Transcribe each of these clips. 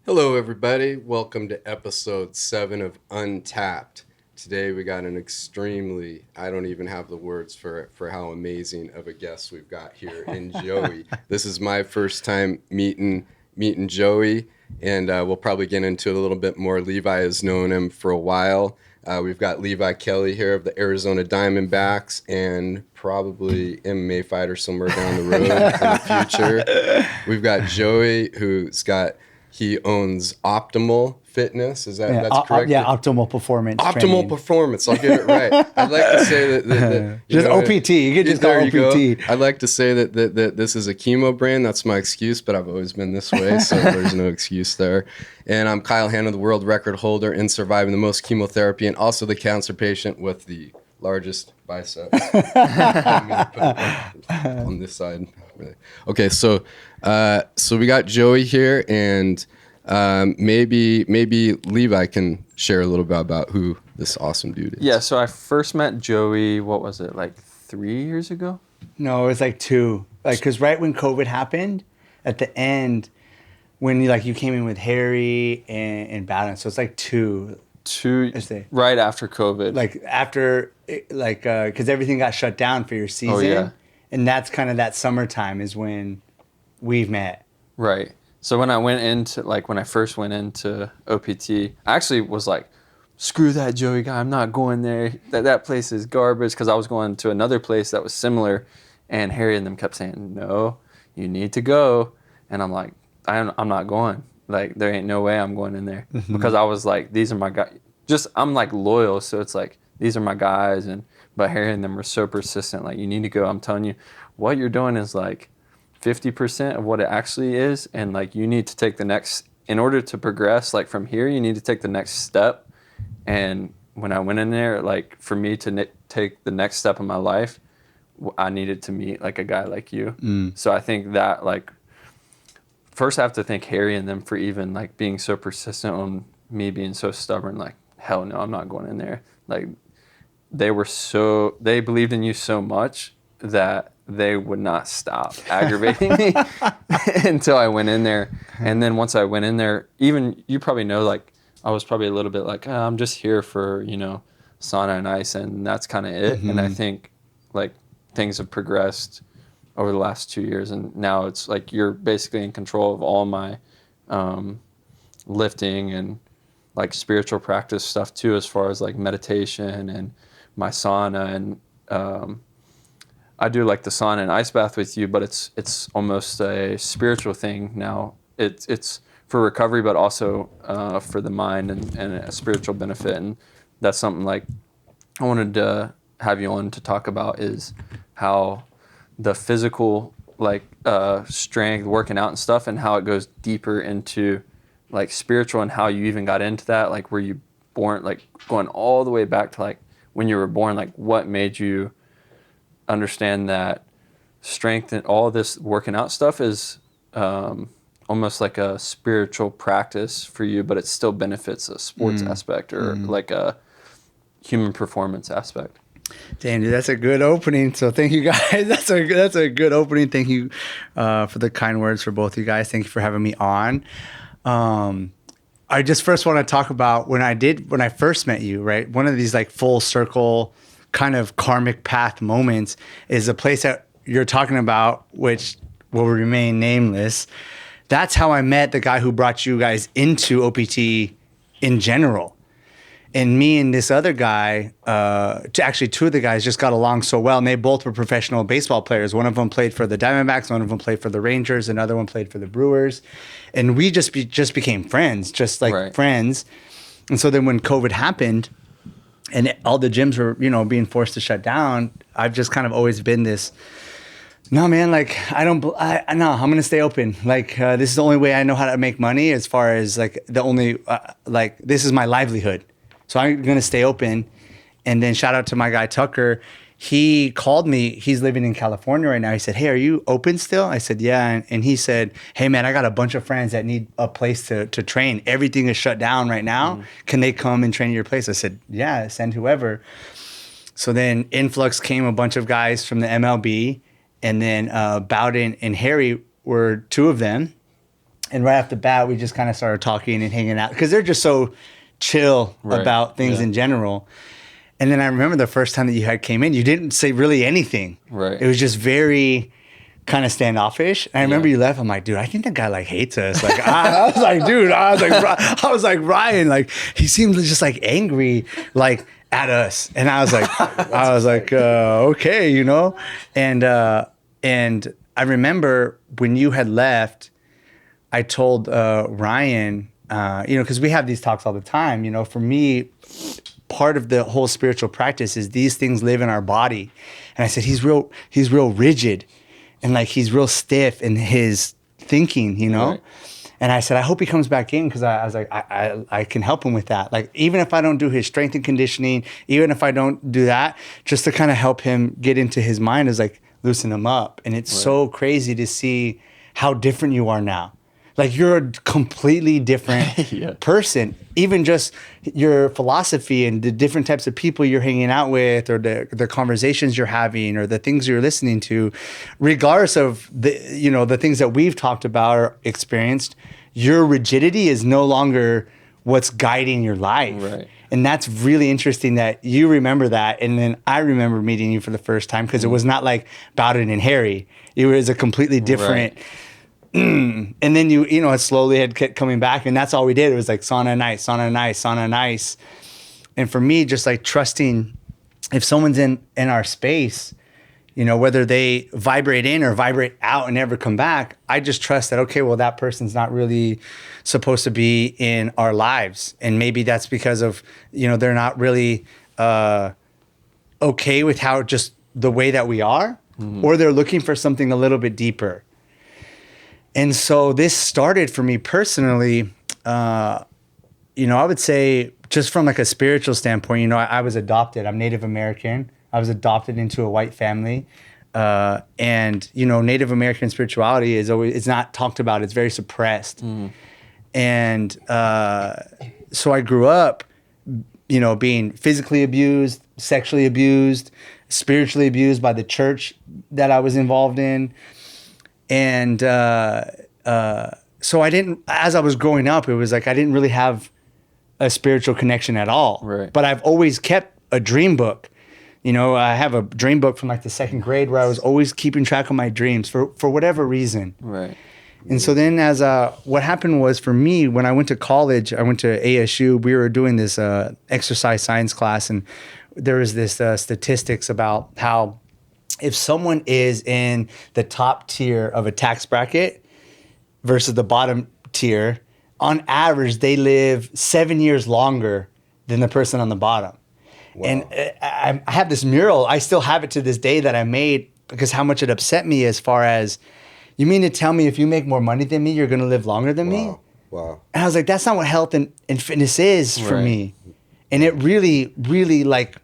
Hello, everybody. Welcome to episode 7 of Untapped. Today we got an extremely, I don't even have the words for how amazing of a guest we've got here in Joey. This is my first time meeting Joey, and we'll probably get into it a little bit more. Levi has known him for a while. We've got Levi Kelly here of the Arizona Diamondbacks and probably MMA fighter somewhere down the road in the future. We've got Joey, he owns Optimal Fitness. Is that's correct? Optimal Performance Optimal Training. Performance. I'll get it right. I'd like to say that just OPT. You could just there go OPT. I'd like to say that this is a chemo brand. That's my excuse, but I've always been this way, so there's no excuse there. And I'm Kyle Hanna, the world record holder in surviving the most chemotherapy, and also the cancer patient with the largest biceps. On this side. Okay, so we got Joey here, and maybe Levi can share a little bit about who this awesome dude is. Yeah, so I first met Joey, what was it, like 3 years ago? No, it was like 2. Because right when COVID happened, at the end, when you came in with Harry and Balance, so it's like 2. Right after COVID. Because everything got shut down for your season. Oh, yeah. And that's kind of that summertime is when we've met. Right. So when I first went into OPT, I actually was like, screw that Joey guy, I'm not going there. That place is garbage, because I was going to another place that was similar, and Harry and them kept saying, no, you need to go. And I'm like, I'm not going. Like, there ain't no way I'm going in there. Mm-hmm. Because I was like, these are my guys. I'm like loyal, so it's like, these are my guys. But Harry and them were so persistent, like, you need to go. I'm telling you, what you're doing is like 50% of what it actually is. And like, you need to take the next, in order to progress, like from here, you need to take the next step. And when I went in there, like for me to take the next step in my life, I needed to meet like a guy like you. So I think that like, first I have to thank Harry and them for even like being so persistent on me being so stubborn, like, hell no, I'm not going in there. Like, they believed in you so much that they would not stop aggravating me until I went in there. And then once I went in there, even you probably know, like, I was probably a little bit like, I'm just here for, sauna and ice, and that's kind of it. Mm-hmm. And I think like things have progressed over the last 2 years, and now it's like you're basically in control of all my lifting and like spiritual practice stuff too, as far as like meditation and my sauna. And I do like the sauna and ice bath with you, but it's almost a spiritual thing now. It's for recovery, but also for the mind and a spiritual benefit. And that's something like I wanted to have you on to talk about, is how the physical like strength, working out and stuff, and how it goes deeper into like spiritual, and how you even got into that, like were you born, like going all the way back to like when you were born, like what made you understand that strength and all this working out stuff is almost like a spiritual practice for you, but it still benefits a sports aspect or like a human performance aspect. Damn, dude, that's a good opening. So thank you guys. That's a good opening. Thank you for the kind words for both of you guys. Thank you for having me on. I just first want to talk about when I first met you, right? One of these like full circle kind of karmic path moments is a place that you're talking about, which will remain nameless. That's how I met the guy who brought you guys into OPT in general. And me and this other guy, actually 2 of the guys just got along so well, and they both were professional baseball players. One of them played for the Diamondbacks, one of them played for the Rangers, another one played for the Brewers. And we just became friends, just like right. friends. And so then when COVID happened and all the gyms were, being forced to shut down, I've just kind of always been this, no, man, like, I'm going to stay open. Like, this is the only way I know how to make money, as far as like this is my livelihood. So I'm going to stay open. And then shout out to my guy, Tucker. He called me. He's living in California right now. He said, hey, are you open still? I said, yeah. And he said, hey, man, I got a bunch of friends that need a place to train. Everything is shut down right now. Can they come and train at your place? I said, yeah, send whoever. So then influx came a bunch of guys from the MLB. And then Bowden and Harry were 2 of them. And right off the bat, we just kind of started talking and hanging out because they're just so chill Right. about things in general. And then I remember the first time that you had came in, you didn't say really anything. Right. It was just very kind of standoffish. And I remember you left. I'm like, dude, I think that guy like hates us. Like, I was like, dude, I was like, Ryan, like he seemed just like angry, like at us. And I was like, okay, you know? And I remember when you had left, I told Ryan, you know, because we have these talks all the time, you know, for me, part of the whole spiritual practice is these things live in our body. And I said, he's real rigid and like he's real stiff in his thinking, you know? Right. And I said, I hope he comes back in because I was like, I can help him with that. Like, even if I don't do his strength and conditioning, even if I don't do that, just to kind of help him get into his mind is like loosen him up. And it's so crazy to see how different you are now. Like you're a completely different person. Even just your philosophy and the different types of people you're hanging out with or the conversations you're having or the things you're listening to, regardless of the things that we've talked about or experienced, your rigidity is no longer what's guiding your life. Right. And that's really interesting that you remember that. And then I remember meeting you for the first time because it was not like Bowden and Harry. It was a completely different... Right. And then you know, it slowly had kept coming back, and that's all we did. It was like sauna and ice, sauna and ice, sauna and ice. And for me, just like trusting if someone's in our space, you know, whether they vibrate in or vibrate out and never come back, I just trust that, okay, well, that person's not really supposed to be in our lives. And maybe that's because of, you know, they're not really okay with how just the way that we are, or they're looking for something a little bit deeper. And so this started for me personally, you know, I would say just from like a spiritual standpoint, you know, I was adopted. I'm Native American. I was adopted into a white family. And, you know, Native American spirituality it's not talked about. It's very suppressed. And so I grew up, you know, being physically abused, sexually abused, spiritually abused by the church that I was involved in. And so I didn't, as I was growing up, it was like I didn't really have a spiritual connection at all. Right. But I've always kept a dream book. You know, I have a dream book from like the second grade where I was always keeping track of my dreams for whatever reason. Right. And so then what happened was for me, when I went to college, I went to ASU, we were doing this exercise science class, and there was this statistics about how if someone is in the top tier of a tax bracket versus the bottom tier, on average, they live 7 years longer than the person on the bottom. Wow. And I have this mural. I still have it to this day that I made because how much it upset me as far as, you mean to tell me if you make more money than me, you're going to live longer than me? Wow. And I was like, that's not what health and fitness is for me. And it really, really like,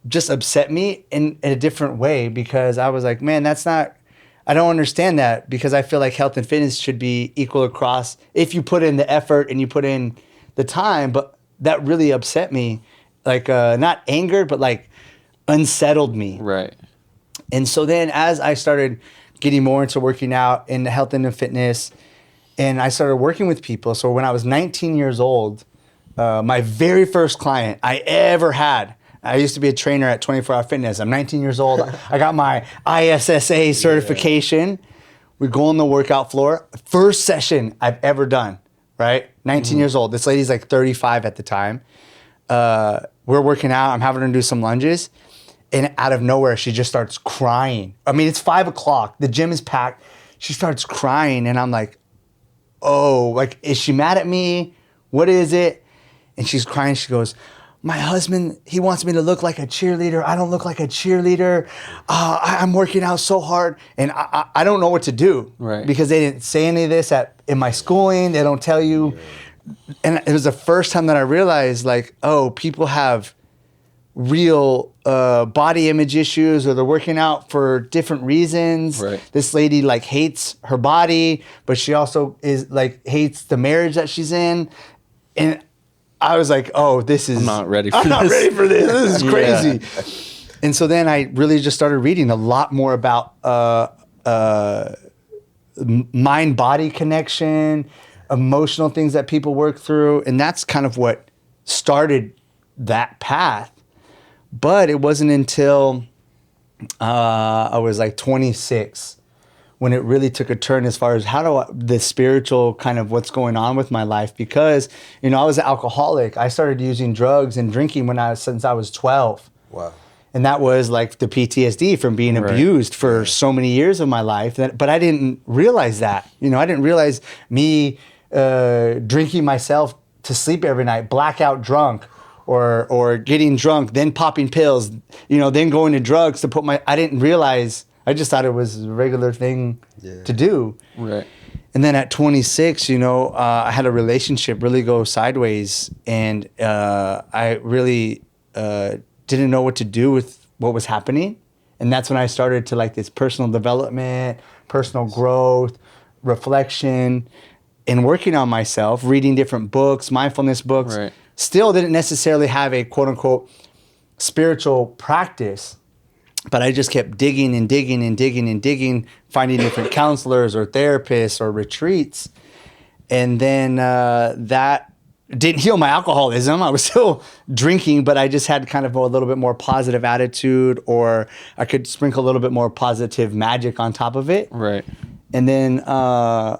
just upset me in a different way because I was like, man, I don't understand that because I feel like health and fitness should be equal across if you put in the effort and you put in the time. But that really upset me, like not angered, but like unsettled me. Right. And so then as I started getting more into working out in the health and the fitness, and I started working with people. So when I was 19 years old, my very first client I ever had, I used to be a trainer at 24 Hour Fitness. I'm 19 years old. I got my ISSA certification. We go on the workout floor. First session I've ever done, right? 19 years old. This lady's like 35 at the time. We're working out. I'm having her do some lunges. And out of nowhere, she just starts crying. I mean, it's 5 o'clock. The gym is packed. She starts crying. And I'm like, oh, like, is she mad at me? What is it? And she's crying. She goes, my husband, he wants me to look like a cheerleader. I don't look like a cheerleader. I'm working out so hard. And I don't know what to do. Right. Because they didn't say any of this in my schooling. They don't tell you. And it was the first time that I realized, like, oh, people have real body image issues, or they're working out for different reasons. Right. This lady like hates her body, but she also is like hates the marriage that she's in. And I was like, oh, I'm not ready for this. This is crazy. Yeah. And so then I really just started reading a lot more about mind-body connection, emotional things that people work through. And that's kind of what started that path. But it wasn't until I was like 26 when it really took a turn as far as the spiritual kind of what's going on with my life. Because, I was an alcoholic. I started using drugs and drinking since I was 12. Wow. And that was like the PTSD from being abused for so many years of my life. But I didn't realize that. I didn't realize me drinking myself to sleep every night, blackout drunk, or getting drunk, then popping pills, then going to drugs to I didn't realize. I just thought it was a regular thing to do. Right. And then at 26, I had a relationship really go sideways, and I really didn't know what to do with what was happening. And that's when I started to like this personal development, personal growth, reflection, and working on myself, reading different books, mindfulness books. Right. Still didn't necessarily have a quote unquote spiritual practice. But I just kept digging and digging and digging and digging, finding different counselors or therapists or retreats. And then that didn't heal my alcoholism. I was still drinking, but I just had kind of a little bit more positive attitude, or I could sprinkle a little bit more positive magic on top of it. Right. And then as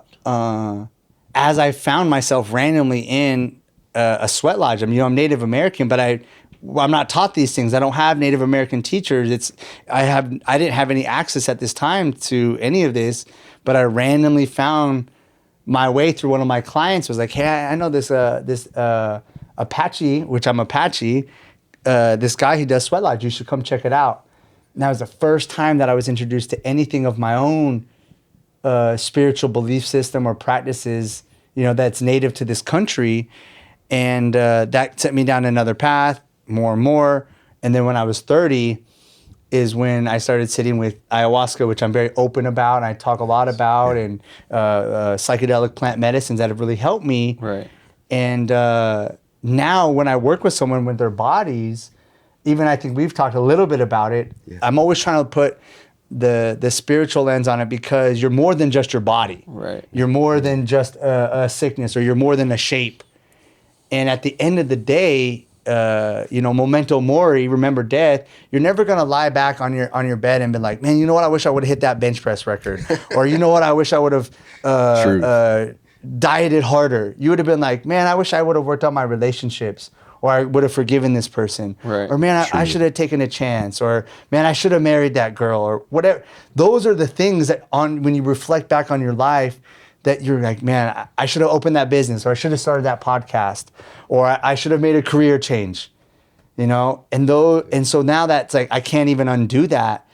I found myself randomly in a sweat lodge, I'm Native American, but I'm not taught these things. I don't have Native American teachers. I didn't have any access at this time to any of this, but I randomly found my way through one of my clients. Was like, hey, I know this Apache, which I'm Apache. This guy, he does sweat lodge. You should come check it out. And that was the first time that I was introduced to anything of my own spiritual belief system or practices, that's native to this country. And that set me down another path. More and more. And then when I was 30 is when I started sitting with ayahuasca, which I'm very open about and I talk a lot about, and psychedelic plant medicines that have really helped me. Right. And now when I work with someone with their bodies, even I think we've talked a little bit about it, I'm always trying to put the spiritual lens on it, because you're more than just your body. Right. You're more than just a sickness, or you're more than a shape. And at the end of the day, memento mori, remember death. You're never gonna lie back on your bed and be like, man, I wish I would have hit that bench press record, or I wish I would have dieted harder. You would have been like, man, I wish I would have worked on my relationships, or I would have forgiven this person, right. Or man, I should have taken a chance, or man, I should have married that girl, or whatever. Those are the things that when you reflect back on your life, that you're like, man, I should have opened that business, or I should have started that podcast, or I should have made a career change, and so now that's like, I can't even undo that,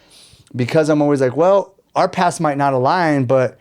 because I'm always like, well, our paths might not align, but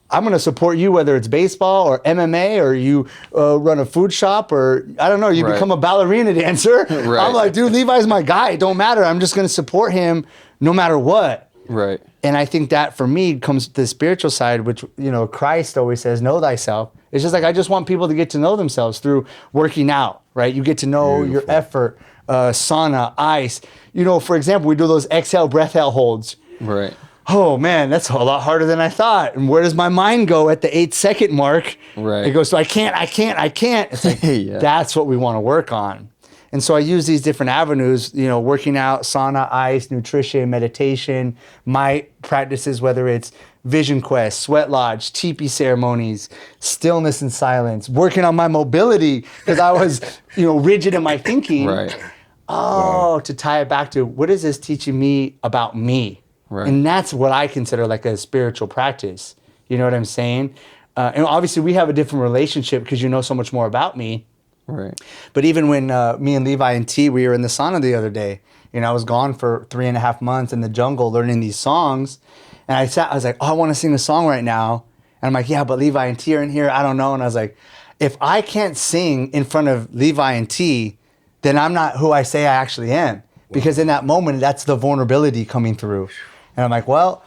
I'm going to support you, whether it's baseball or MMA, or you run a food shop, or I don't know, you become a ballerina dancer. Right. I'm like, dude, Levi's my guy. It don't matter. I'm just going to support him no matter what. Right. And I think that for me comes to the spiritual side, which, Christ always says, know thyself. It's just like, I just want people to get to know themselves through working out, right? You get to know your effort, sauna, ice. For example, we do those exhale, breath held holds. Right. Oh man, that's a lot harder than I thought. And where does my mind go at the 8-second mark? Right. It goes, so I can't. It's like, That's what we want to work on. And so I use these different avenues, working out, sauna, ice, nutrition, meditation, my practices, whether it's vision quest, sweat lodge, teepee ceremonies, stillness and silence, working on my mobility, because I was, rigid in my thinking. Right. To tie it back to, what is this teaching me about me? Right. And that's what I consider like a spiritual practice. You know what I'm saying? And obviously we have a different relationship because you know so much more about me. Right. But even when me and Levi and T, we were in the sauna the other day, I was gone for 3.5 months in the jungle learning these songs. And I was like, I want to sing a song right now. And I'm like, yeah, but Levi and T are in here. I don't know. And I was like, if I can't sing in front of Levi and T, then I'm not who I say I actually am. Because in that moment, that's the vulnerability coming through. And I'm like, well,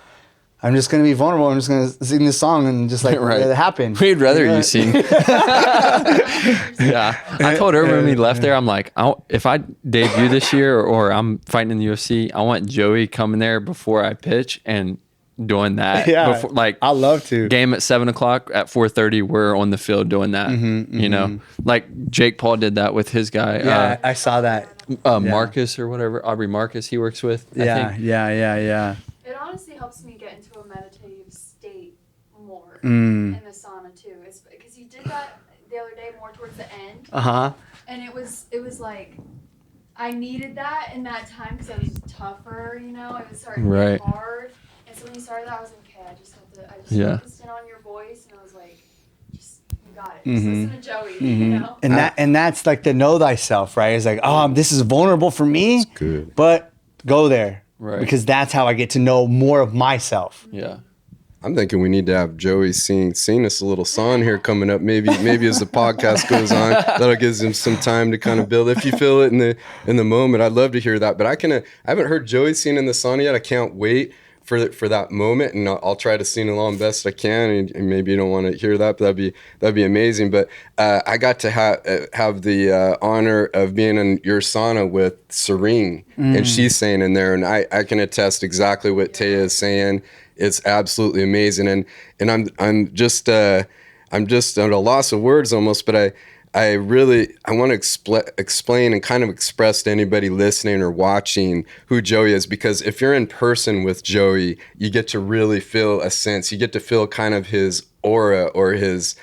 I'm just going to be vulnerable. I'm just going to sing this song and just let it happen. We'd rather you sing. Yeah. I told her when we left there, I'm like, if I debut this year or I'm fighting in the UFC, I want Joey coming there before I pitch and doing that. Yeah, Before, like I'd love to. game at 7:00 at 4:30, we're on the field doing that. You know, like Jake Paul did that with his guy. Yeah, I saw that. Marcus or whatever, Aubrey Marcus he works with. I think. Yeah. It honestly helps me get into a meditative state more in the sauna too. It's because he did that the other day more towards the end, and it was like I needed that in that time because I was tougher, you know. It was starting to get hard, and so when he started that, I was like, okay, I just focused in on your voice, and I was like, just you got it. Just listen to Joey, you know. And that's like the know thyself, right? It's like, oh, this is vulnerable for me, It's good. but go there, Right. because that's how I get to know more of myself. Yeah. I'm thinking we need to have Joey sing us a little song here coming up. Maybe as the podcast goes on, that'll give him some time to kind of build. If you feel it in the moment, I'd love to hear that. But I haven't heard Joey sing in the song yet. I can't wait for that moment, and I'll try to sing along best I can. And maybe you don't want to hear that, but that'd be amazing. But I got to have the honor of being in your sauna with Serene, and she's saying in there, and I can attest exactly what Taya is saying. It's absolutely amazing, and I'm just at a loss of words almost, but I want to explain and kind of express to anybody listening or watching who Joey is, because if you're in person with Joey, you get to really feel a sense. You get to feel kind of his aura or his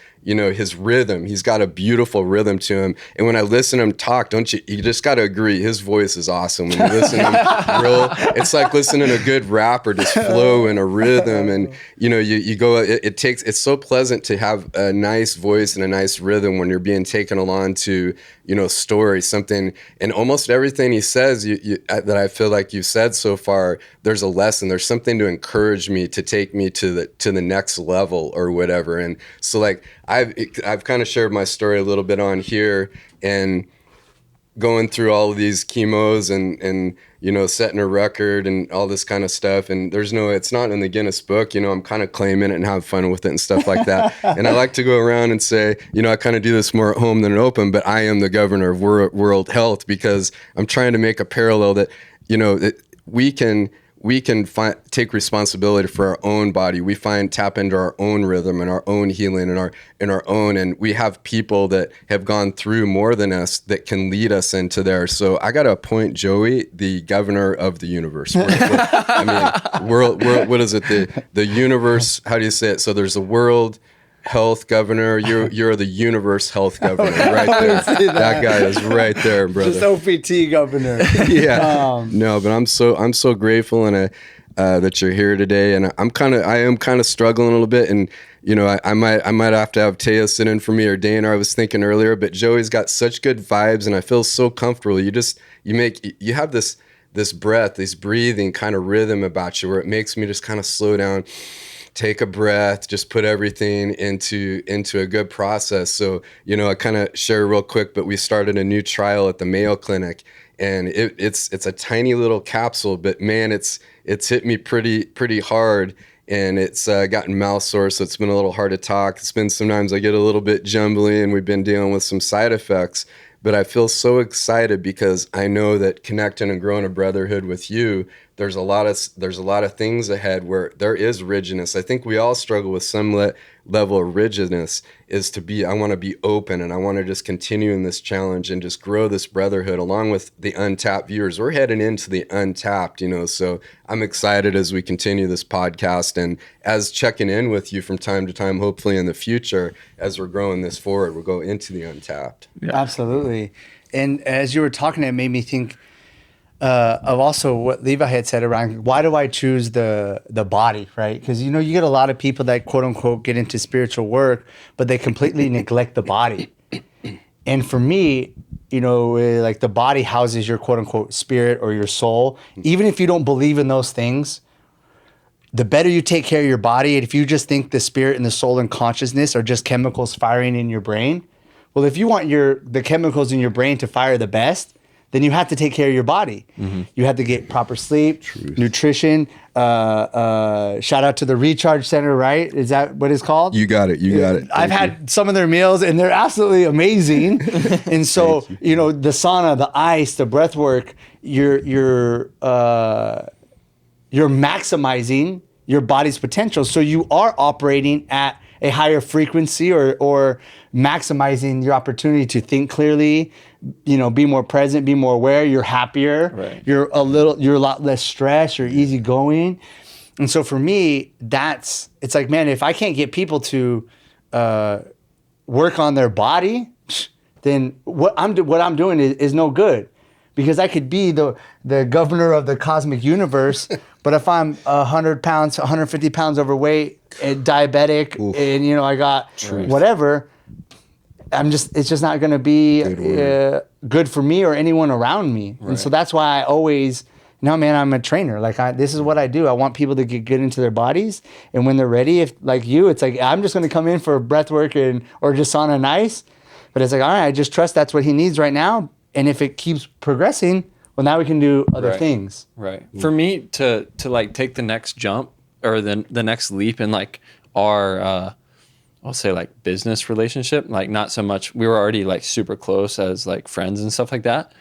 rhythm. He's got a beautiful rhythm to him. And when I listen to him talk, you just got to agree, his voice is awesome. When you listen to him it's like listening to a good rapper just flow in a rhythm. And, you go, it's so pleasant to have a nice voice and a nice rhythm when you're being taken along to, story, something, and almost everything he says that I feel like you've said so far, there's a lesson, there's something to encourage me, to take me to the next level or whatever. And so like, I've kind of shared my story a little bit on here, and going through all of these chemos and setting a record and all this kind of stuff. And it's not in the Guinness book, I'm kind of claiming it and have fun with it and stuff like that. And I like to go around and say, I kind of do this more at home than at open, but I am the governor of world health, because I'm trying to make a parallel that, that we can take responsibility for our own body. We tap into our own rhythm and our own healing and our own, and we have people that have gone through more than us that can lead us into there. So I got to appoint Joey the governor of the universe. What is it? The universe. How do you say it? So there's the world health governor. You're the universe health governor right there. That guy is right there, brother. Just OPT governor. Yeah. No, but I'm so grateful and that you're here today, and I am kind of struggling a little bit, and I might have to have Taya sit in for me, or Dana. I was thinking earlier, but Joey's got such good vibes, and I feel so comfortable. You have this breath, this breathing kind of rhythm about you, where it makes me just kind of slow down, take a breath, just put everything into a good process. So, I kind of share real quick, but we started a new trial at the Mayo Clinic, and it's a tiny little capsule, but man, it's hit me pretty hard, and it's gotten mouth sore, so it's been a little hard to talk. It's been sometimes I get a little bit jumbly, and we've been dealing with some side effects. But I feel so excited because I know that connecting and growing a brotherhood with you, there's a lot of things ahead where there is rigidness. I think we all struggle with some level of rigidness. I want to be open, and I want to just continue in this challenge and just grow this brotherhood along with the Untapped viewers. We're heading into the Untapped, so I'm excited as we continue this podcast and as checking in with you from time to time, hopefully in the future, as we're growing this forward, we'll go into the Untapped. Yeah. Absolutely. And as you were talking, it made me think of also what Levi had said around, why do I choose the body, right? Because, you get a lot of people that quote unquote get into spiritual work, but they completely neglect the body. And for me, like the body houses your quote unquote spirit or your soul. Even if you don't believe in those things, the better you take care of your body, and if you just think the spirit and the soul and consciousness are just chemicals firing in your brain, well, if you want the chemicals in your brain to fire the best, then you have to take care of your body. Mm-hmm. You have to get proper sleep, nutrition. Shout out to the Recharge Center, right? Is that what it's called? You got it. I've had some of their meals, and they're absolutely amazing. And so, the sauna, the ice, the breath work, you're maximizing your body's potential. So you are operating at a higher frequency or maximizing your opportunity to think clearly, be more present, be more aware. You're happier. Right. You're a lot less stressed. You're easygoing. And so for me, it's like, man, if I can't get people to work on their body, then what I'm doing is no good, because I could be the governor of the cosmic universe, but if I'm 100 pounds, 150 pounds overweight, and diabetic, Oof. and I got Truth. whatever, it's just not going to be good for me or anyone around me. Right. And so that's why I always, no, man, I'm a trainer. Like this is what I do. I want people to get good into their bodies, and when they're ready, if like you, it's like I'm just going to come in for breath work or just sauna and ice. But it's like, all right, I just trust that's what he needs right now. And if it keeps progressing, well, now we can do other Right. things. Right. For me to like take the next jump or the next leap in like our I'll say like business relationship, like not so much, we were already like super close as like friends and stuff like that.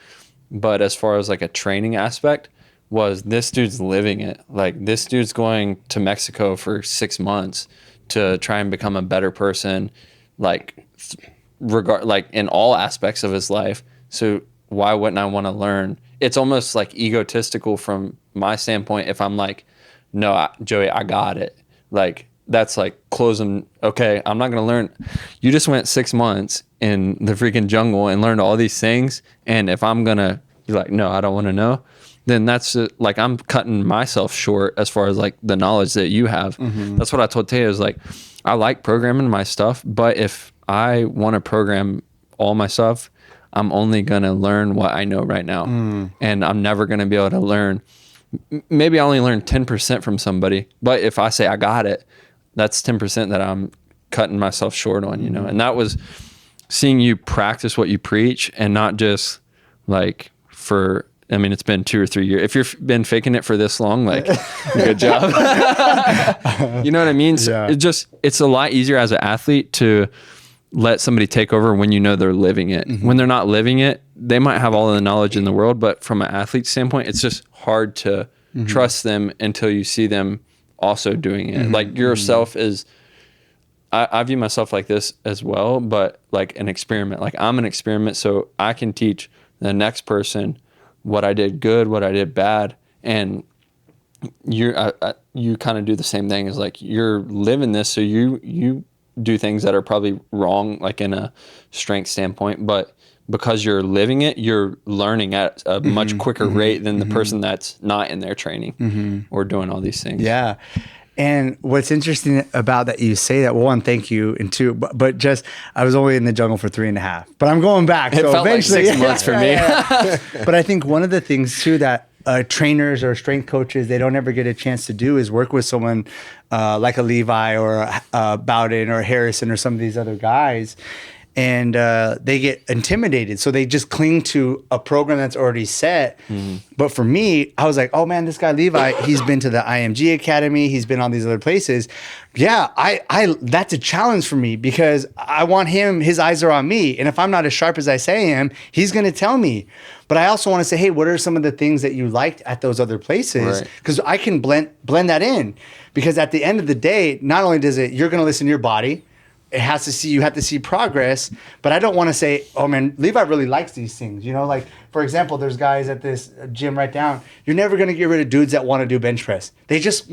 But as far as like a training aspect, was this dude's living it. Like this dude's going to Mexico for 6 months to try and become a better person, like like in all aspects of his life. So why wouldn't I want to learn? It's almost like egotistical from my standpoint if I'm like, no, Joey, I got it. Like that's like closing. Okay, I'm not gonna learn. You just went 6 months in the freaking jungle and learned all these things, and if I'm gonna be like, no, I don't want to know, then that's like I'm cutting myself short as far as like the knowledge that you have. Mm-hmm. That's what I told Taya, is like, I like programming my stuff, but if I want to program all my stuff, I'm only going to learn what I know right now. And I'm never going to be able to learn. Maybe I only learn 10% from somebody, but if I say I got it, that's 10% that I'm cutting myself short on, And that was seeing you practice what you preach, and not just like it's been 2 or 3 years. If you've been faking it for this long, like, good job. You know what I mean? So Yeah. it's a lot easier as an athlete to let somebody take over when they're living it. Mm-hmm. When they're not living it, they might have all of the knowledge in the world, but from an athlete standpoint, it's just hard to trust them until you see them also doing it. Like yourself is, I view myself like this as well, but like an experiment. Like I'm an experiment, so I can teach the next person what I did good, what I did bad, and you kind of do the same thing. Is like you're living this, so you do things that are probably wrong, like in a strength standpoint, but because you're living it, you're learning at a much quicker rate than the person that's not in their training or doing all these things. Yeah. And what's interesting about that you say that, well, one, thank you, and two, but just I was only in the jungle for 3.5, but I'm going back. It so felt like eventually, 6 months for me. But I think one of the things too that trainers or strength coaches, they don't ever get a chance to do is work with someone like a Levi or a Bowden or a Harrison or some of these other guys. And they get intimidated. So they just cling to a program that's already set. But for me, I was like, oh man, this guy Levi, he's been to the IMG Academy. He's been on these other places. Yeah, I that's a challenge for me, because I want his eyes are on me. And if I'm not as sharp as I say I am, he's going to tell me. But I also want to say, hey, what are some of the things that you liked at those other places? Because I can blend that in. Because at the end of the day, not only you're going to listen to your body, you have to see progress, but I don't want to say, oh man, Levi really likes these things. Like for example, there's guys at this gym right down. You're never going to get rid of dudes that want to do bench press. They just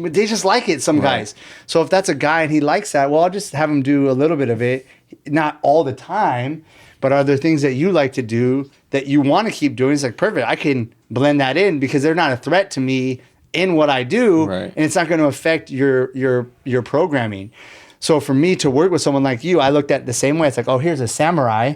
like it, some guys. So if that's a guy and he likes that, well, I'll just have him do a little bit of it, not all the time, but are there things that you like to do that you want to keep doing? It's like, perfect. I can blend that in because they're not a threat to me in what I do, and it's not going to affect your programming. So for me to work with someone like you, I looked at it the same way. It's like, oh, here's a samurai.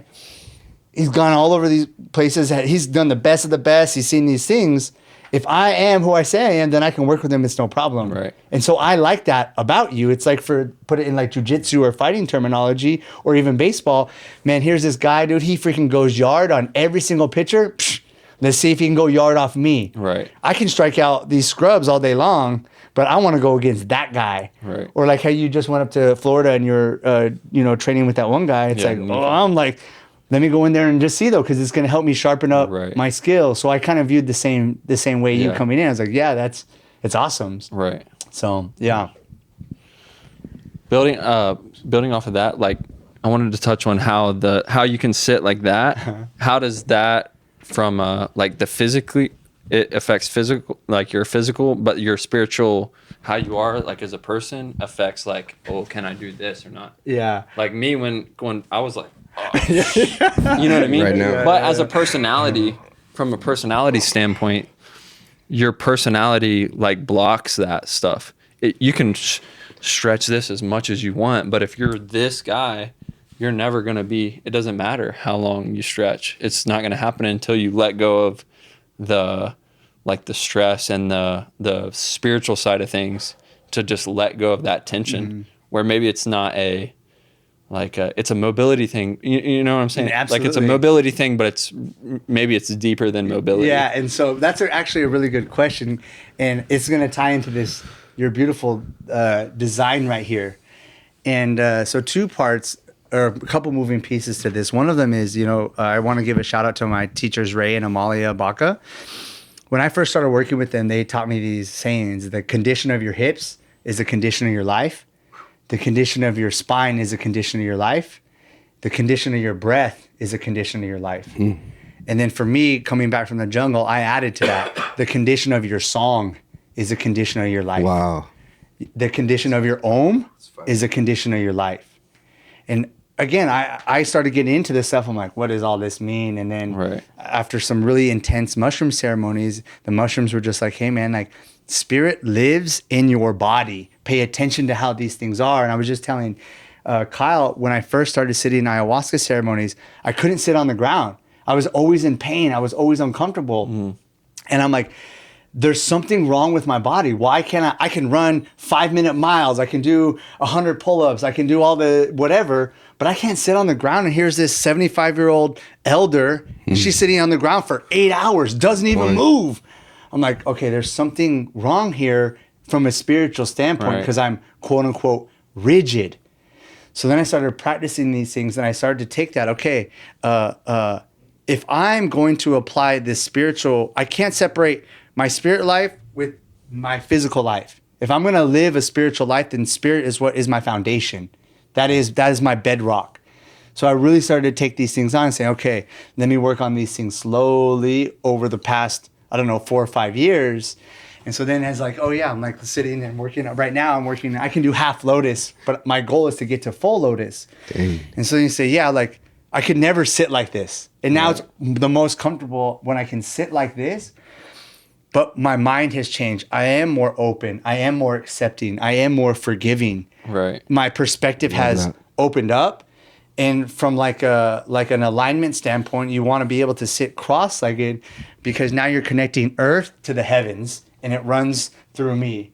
He's gone all over these places. He's done the best of the best. He's seen these things. If I am who I say I am, then I can work with him. It's no problem. Right. And so I like that about you. It's like, put it in like jujitsu or fighting terminology or even baseball. Man, here's this guy, dude. He freaking goes yard on every single pitcher. Psh, let's see if he can go yard off me. Right. I can strike out these scrubs all day long, but I want to go against that guy. Right. Or like how you just went up to Florida and you're training with that one guy. It's I'm like, let me go in there and just see though, because it's going to help me sharpen up my skills. So I kind of viewed the same way you coming in. I was like, yeah, it's awesome. Right. So yeah. Building off of that, like I wanted to touch on how you can sit like that. How does that from like the physically, it affects physical, like your physical, but your spiritual, how you are like as a person affects like, oh, can I do this or not? Yeah. Like me when I was like, oh. You know what I mean? Right now. But as a personality, from a personality standpoint, your personality like blocks that stuff. You can stretch this as much as you want, but if you're this guy, you're never going to be, it doesn't matter how long you stretch. It's not going to happen until you let go of the stress and the spiritual side of things, to just let go of that tension, where maybe it's not it's a mobility thing. You know what I'm saying? Absolutely. Like it's a mobility thing, but maybe it's deeper than mobility. Yeah, and so that's actually a really good question, and it's going to tie into your beautiful design right here. And so two parts, or a couple moving pieces to this. One of them is, I want to give a shout out to my teachers, Ray and Amalia Baca. When I first started working with them, they taught me these sayings: the condition of your hips is the condition of your life. The condition of your spine is a condition of your life. The condition of your breath is a condition of your life. And then for me, coming back from the jungle, I added to that: the condition of your song is a condition of your life. Wow. The condition of your om is a condition of your life. And again, I started getting into this stuff. I'm like, what does all this mean? And then after some really intense mushroom ceremonies, the mushrooms were just like, hey man, like spirit lives in your body. Pay attention to how these things are. And I was just telling Kyle, when I first started sitting in ayahuasca ceremonies, I couldn't sit on the ground. I was always in pain. I was always uncomfortable. And I'm like, there's something wrong with my body. Why can't I can run 5-minute miles. I can do 100 pull-ups. I can do all the whatever, but I can't sit on the ground. And here's this 75-year-old elder. And she's sitting on the ground for 8 hours, doesn't even move. I'm like, okay, there's something wrong here from a spiritual standpoint, because I'm quote unquote rigid. So then I started practicing these things, and I started to take that, okay, if I'm going to apply this spiritual, I can't separate my spirit life with my physical life. If I'm going to live a spiritual life, then spirit is what is my foundation. That is my bedrock. So I really started to take these things on and say, okay, let me work on these things slowly over the past, 4 or 5 years. And so then it's like, oh yeah, I'm like sitting and working. Right now I'm working, I can do half lotus, but my goal is to get to full lotus. Dang. And so you say, yeah, like I could never sit like this. And now it's the most comfortable when I can sit like this. But my mind has changed. I am more open. I am more accepting. I am more forgiving. Right. My perspective has opened up. And from like an alignment standpoint, you want to be able to sit cross-legged, because now you're connecting earth to the heavens, and it runs through me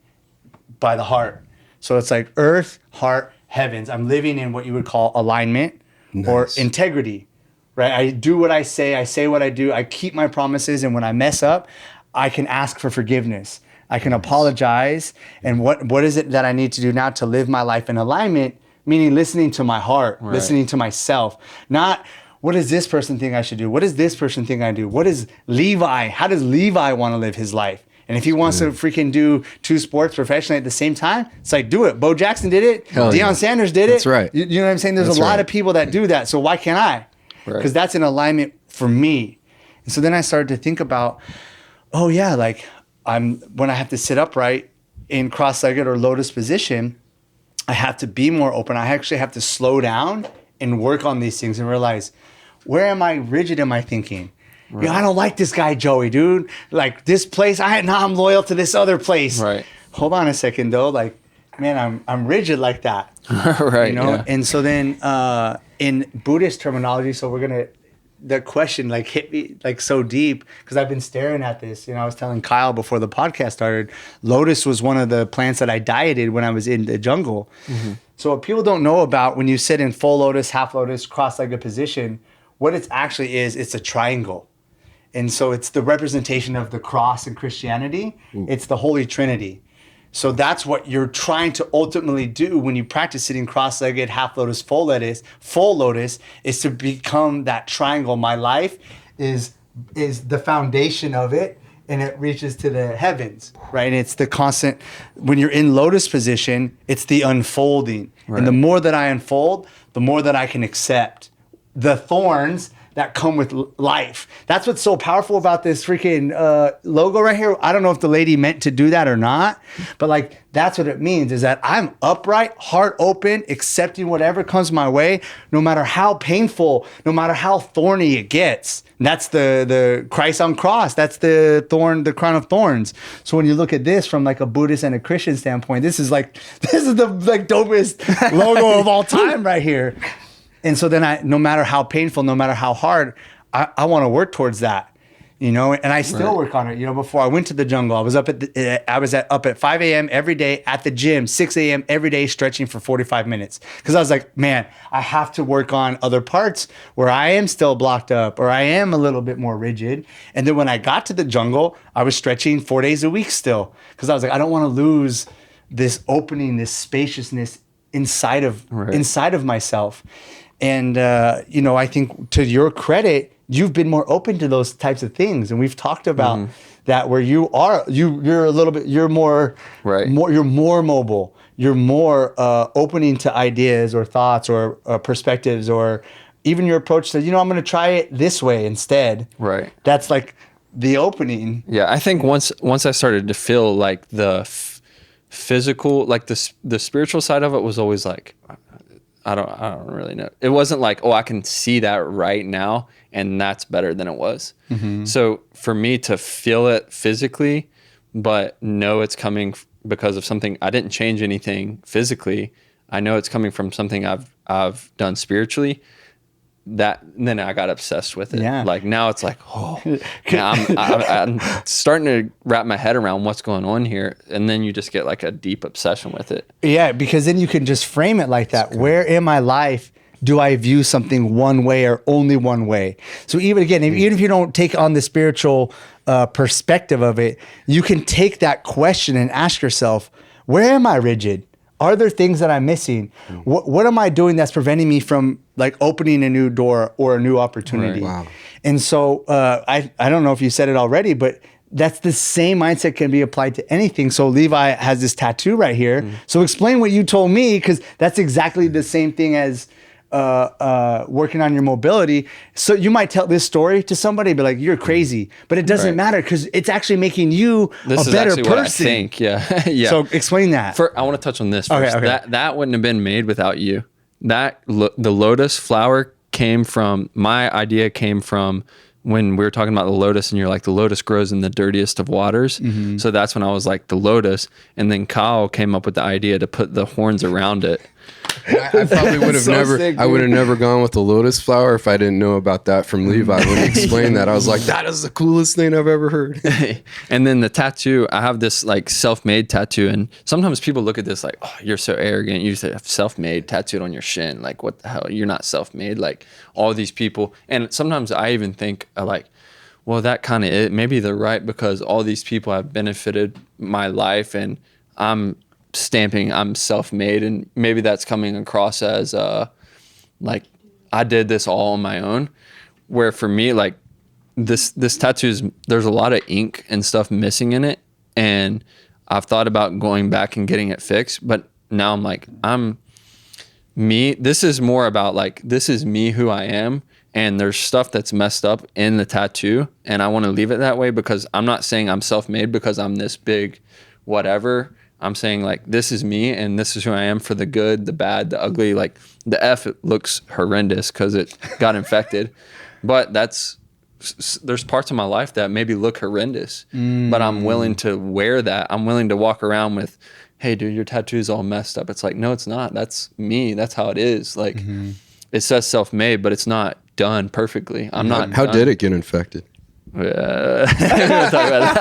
by the heart. So it's like earth, heart, heavens. I'm living in what you would call alignment or integrity, right? I do what I say what I do. I keep my promises, and when I mess up, I can ask for forgiveness. I can apologize. And what is it that I need to do now to live my life in alignment? Meaning listening to my heart, listening to myself. Not, what does this person think I should do? What does this person think I do? What is Levi? How does Levi want to live his life? And if he wants to freaking do 2 sports professionally at the same time, it's like, do it. Bo Jackson did it. Deion Sanders did it. That's right. You know what I'm saying? There's a lot of people that do that. So why can't I? Because that's in alignment for me. And so then I started to think about, oh yeah, like when I have to sit upright in cross-legged or lotus position, I have to be more open. I actually have to slow down and work on these things and realize, where am I rigid in my thinking? Right. I don't like this guy, Joey, dude. Like this place, I'm loyal to this other place. Right. Hold on a second though. Like, man, I'm rigid like that. Right. Yeah. And so then in Buddhist terminology, so the question like hit me like so deep, because I've been staring at this. I was telling Kyle before the podcast started, lotus was one of the plants that I dieted when I was in the jungle. Mm-hmm. So what people don't know about when you sit in full lotus, half lotus, cross-legged position, what it actually is, it's a triangle. And so it's the representation of the cross in Christianity. It's the Holy Trinity. So that's what you're trying to ultimately do when you practice sitting cross-legged, half lotus, full lotus, is to become that triangle. My life is the foundation of it and it reaches to the heavens, right? And it's the constant, when you're in lotus position, it's the unfolding. Right. And the more that I unfold, the more that I can accept the thorns that come with life. That's what's so powerful about this freaking logo right here. I don't know if the lady meant to do that or not, but like that's what it means, is that I'm upright, heart open, accepting whatever comes my way, no matter how painful, no matter how thorny it gets. And that's the Christ on cross. That's the crown of thorns. So when you look at this from like a Buddhist and a Christian standpoint, this is the like dopest logo of all time right here. And so then no matter how painful, no matter how hard, I want to work towards that, and I still work on it. Before I went to the jungle, I was up at 5 a.m. every day at the gym, 6 a.m. every day, stretching for 45 minutes. Because I was like, man, I have to work on other parts where I am still blocked up or I am a little bit more rigid. And then when I got to the jungle, I was stretching 4 days a week still. Because I was like, I don't want to lose this opening, this spaciousness inside of myself. And, I think to your credit, you've been more open to those types of things. And we've talked about that where you're a little bit, you're more, you're more mobile. You're more opening to ideas or thoughts or perspectives, or even your approach to, I'm going to try it this way instead. Right. That's like the opening. Yeah. I think once I started to feel like the physical, like the spiritual side of it was always like, I don't really know. It wasn't like, I can see that right now and that's better than it was. Mm-hmm. So for me to feel it physically, but know it's coming because of something, I didn't change anything physically. I know it's coming from something I've done spiritually. Then I got obsessed with it. Yeah. Like now it's like, I'm starting to wrap my head around what's going on here. And then you just get like a deep obsession with it. Yeah, because then you can just frame it like that. Where in my life do I view something one way or only one way? So even if you don't take on the spiritual perspective of it, you can take that question and ask yourself, where am I rigid? Are there things that I'm missing? What am I doing that's preventing me from like opening a new door or a new opportunity? Right. Wow. And so I don't know if you said it already, but that's the same mindset can be applied to anything. So Levi has this tattoo right here. So explain what you told me, because that's exactly the same thing as working on your mobility. So you might tell this story to somebody, be like, you're crazy, but it doesn't matter because it's actually making you a better person. What I think. Yeah. Yeah. So explain that. I want to touch on this first. Okay. That wouldn't have been made without you. The lotus flower my idea came from when we were talking about the lotus, and you're like, the lotus grows in the dirtiest of waters. Mm-hmm. So that's when I was like, the lotus. And then Kyle came up with the idea to put the horns around it. I probably would have I would have never gone with the lotus flower if I didn't know about that from Levi. When he explained that, I was like, that is the coolest thing I've ever heard. And then the tattoo, I have this like self-made tattoo, and sometimes people look at this like, oh, you're so arrogant. You have self-made tattooed on your shin. Like, what the hell? You're not self-made. Like all these people. And sometimes I even think like, well, that kind of it. Maybe they're right, because all these people have benefited my life, and I'm stamping I'm self-made, and maybe that's coming across as like I did this all on my own, where for me, like this tattoo there's a lot of ink and stuff missing in it, and I've thought about going back and getting it fixed, but now I'm like, I'm me. This is more about like, this is me, who I am, and there's stuff that's messed up in the tattoo, and I want to leave it that way, because I'm not saying I'm self-made because I'm this big whatever. I'm saying like, this is me, and this is who I am, for the good, the bad, the ugly. Like the F, it looks horrendous because it got infected, but there's parts of my life that maybe look horrendous, but I'm willing to wear that. I'm willing to walk around with, hey dude, your tattoo's all messed up. It's like, no, it's not. That's me. That's how it is. Like it says self-made, but it's not done perfectly. I'm not. How did it get infected? We'll talk about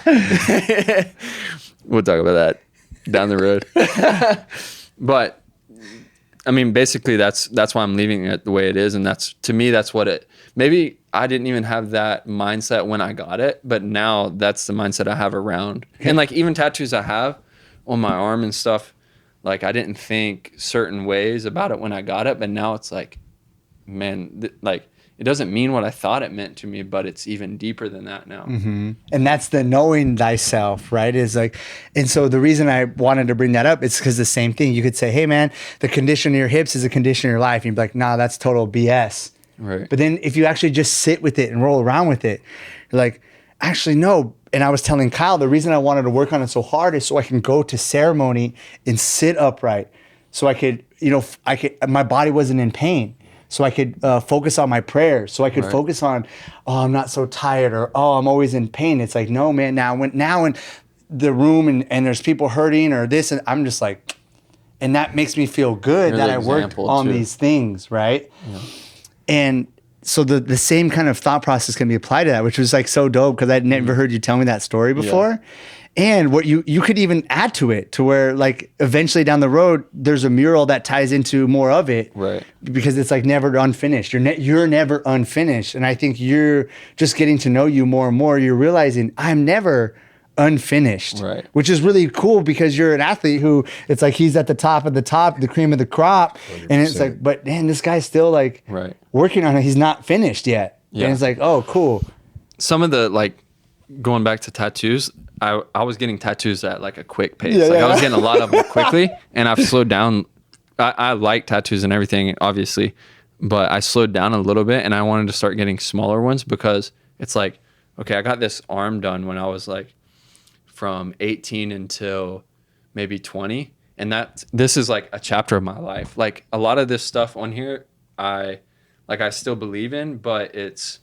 that. We'll talk about that down the road. But I mean, basically that's why I'm leaving it the way it is. And to me, that's what maybe I didn't even have that mindset when I got it, but now that's the mindset I have around. And like even tattoos I have on my arm and stuff, like I didn't think certain ways about it when I got it, but now it's like, man, like it doesn't mean what I thought it meant to me, but it's even deeper than that now. Mm-hmm. And that's the knowing thyself, right? Is like, and so the reason I wanted to bring that up is because the same thing. You could say, hey man, the condition of your hips is a condition of your life. And you'd be like, nah, that's total BS. Right. But then if you actually just sit with it and roll around with it, you're like, actually, no. And I was telling Kyle, the reason I wanted to work on it so hard is so I can go to ceremony and sit upright. So I could, my body wasn't in pain. So I could focus on my prayers. So I could focus on, oh, I'm not so tired, or oh, I'm always in pain. It's like, no, man. Now in the room and there's people hurting or this, and I'm just like, and that makes me feel good that I worked on these things, right? Yeah. And so the same kind of thought process can be applied to that, which was like so dope because I'd never heard you tell me that story before. Yeah. And what you could even add to it to where like eventually down the road, there's a mural that ties into more of it. Right. Because it's like never unfinished. You're never unfinished. And I think you're just getting to know you more and more. You're realizing I'm never unfinished. Right. Which is really cool because you're an athlete who it's like he's at the top of the top, the cream of the crop. 100%. And it's like, but man, this guy's still like working on it. He's not finished yet. Yeah. And it's like, oh, cool. Some of the like going back to tattoos, I was getting tattoos at like a quick pace. I was getting a lot of them quickly, and I've slowed down. I like tattoos and everything, obviously, but I slowed down a little bit, and I wanted to start getting smaller ones because it's like, okay, I got this arm done when I was like from 18 until maybe 20, and this is like a chapter of my life. Like a lot of this stuff on here, I still believe in, but it's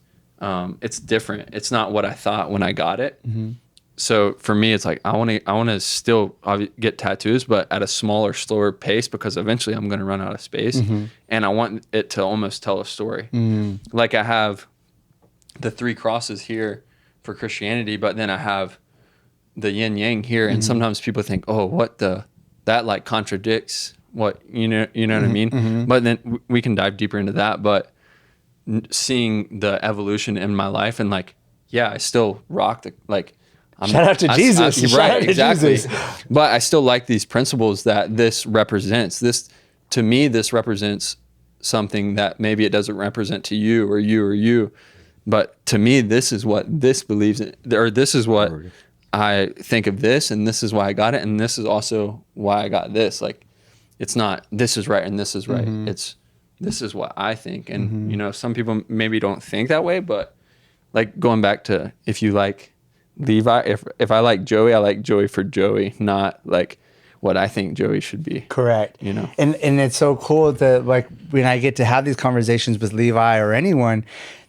different. It's not what I thought when I got it. Mm-hmm. So for me, it's like I want to still get tattoos, but at a smaller, slower pace because eventually I'm going to run out of space, and I want it to almost tell a story. Like I have the 3 crosses here for Christianity, but then I have the yin yang here, and sometimes people think, oh, that like contradicts what you know what I mean. But then we can dive deeper into that. But seeing the evolution in my life, and like, yeah, I still rock the like. Shout out to Jesus. Right, exactly. Jesus. But I still like these principles that this represents. To me, this represents something that maybe it doesn't represent to you or you or you. But to me, this is what this believes in, or this is what I think of this, and this is why I got it, and this is also why I got this. Like, it's not this is right and this is right. It's this is what I think. And, some people maybe don't think that way, but like going back to if you like Levi, if I like Joey, I like Joey for Joey, not like what I think Joey should be. Correct. And it's so cool that like when I get to have these conversations with Levi or anyone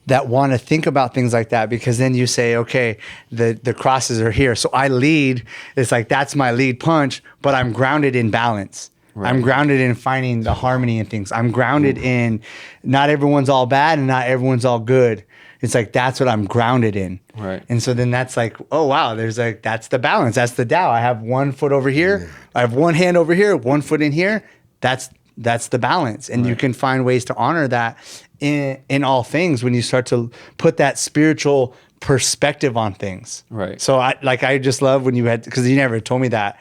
that want to think about things like that, because then you say, okay, the crosses are here. So I lead, it's like, that's my lead punch, but I'm grounded in balance. Right. I'm grounded in finding the harmony in things. I'm grounded in not everyone's all bad and not everyone's all good. It's like, that's what I'm grounded in. Right. And so then that's like, oh, wow, there's like, that's the balance. That's the Tao. I have one foot over here. Yeah. I have one hand over here, one foot in here. That's the balance. And you can find ways to honor that in all things when you start to put that spiritual perspective on things. Right. So I just love when you had, because you never told me that